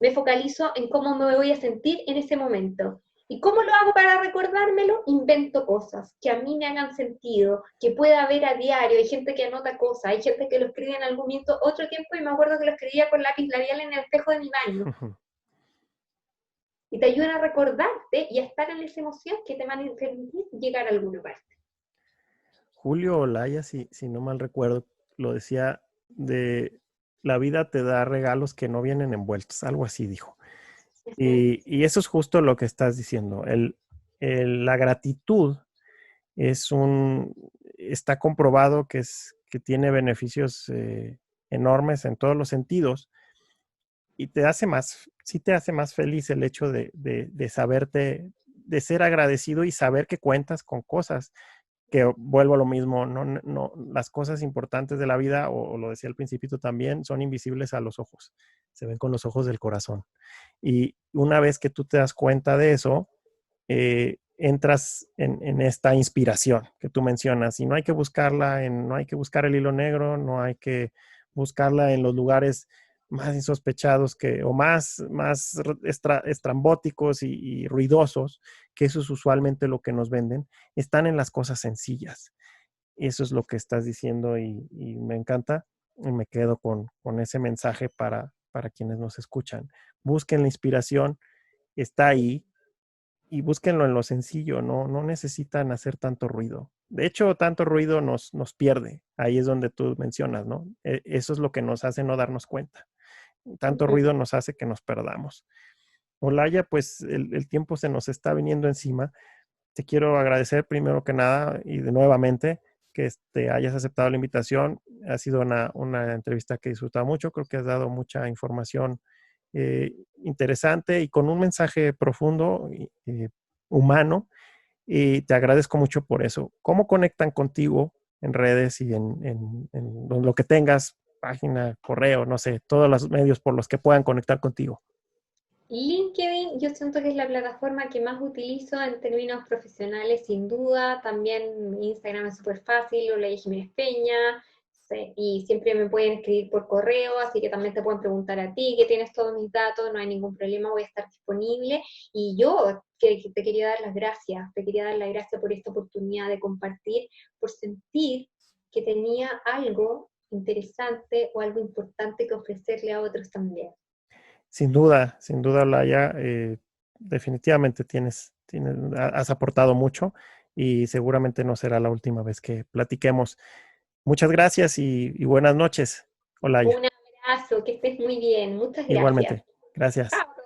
B: Me focalizo en cómo me voy a sentir en ese momento. ¿Y cómo lo hago para recordármelo? Invento cosas que a mí me hagan sentido, que pueda ver a diario. Hay gente que anota cosas, hay gente que lo escribe en algún momento, otro tiempo, y me acuerdo que lo escribía con lápiz labial en el espejo de mi baño. Y te ayudan a recordarte y a estar en esa emoción que te van a permitir llegar a alguna parte.
A: Julio Olaya, si no mal recuerdo, lo decía de la vida te da regalos que no vienen envueltos, algo así dijo. Y eso es justo lo que estás diciendo. La gratitud es está comprobado que tiene beneficios enormes en todos los sentidos y sí te hace más feliz el hecho de saberte, de ser agradecido y saber que cuentas con cosas que vuelvo a lo mismo, no, las cosas importantes de la vida, o lo decía al principio también, son invisibles a los ojos, se ven con los ojos del corazón. Y una vez que tú te das cuenta de eso, entras en esta inspiración que tú mencionas, y no hay que buscarla, no hay que buscar el hilo negro, no hay que buscarla en los lugares más insospechados o más estrambóticos y ruidosos, que eso es usualmente lo que nos venden, están en las cosas sencillas. Eso es lo que estás diciendo y me encanta y me quedo con ese mensaje para quienes nos escuchan. Busquen la inspiración, está ahí y búsquenlo en lo sencillo, no necesitan hacer tanto ruido. De hecho, tanto ruido nos pierde. Ahí es donde tú mencionas, ¿no? Eso es lo que nos hace no darnos cuenta. Tanto ruido nos hace que nos perdamos. Olaya, pues el tiempo se nos está viniendo encima. Te quiero agradecer primero que nada y nuevamente que hayas aceptado la invitación. Ha sido una entrevista que he disfrutado mucho. Creo que has dado mucha información interesante y con un mensaje profundo, humano, y te agradezco mucho por eso. ¿Cómo conectan contigo en redes y en lo que tengas, página, correo, no sé, todos los medios por los que puedan conectar contigo?
B: LinkedIn, yo siento que es la plataforma que más utilizo en términos profesionales, sin duda. También Instagram es súper fácil, Olaya Jiménez Peña, sí, y siempre me pueden escribir por correo, así que también te pueden preguntar a ti, que tienes todos mis datos, no hay ningún problema, voy a estar disponible. Y yo que te quería dar las gracias, te quería dar las gracias por esta oportunidad de compartir, por sentir que tenía algo interesante o algo importante que ofrecerle a otros también.
A: Sin duda, Laia, definitivamente has aportado mucho y seguramente no será la última vez que platiquemos. Muchas gracias y buenas noches, Olaya.
B: Un abrazo, que estés muy bien. Muchas gracias.
A: Igualmente. Gracias.
B: Chao.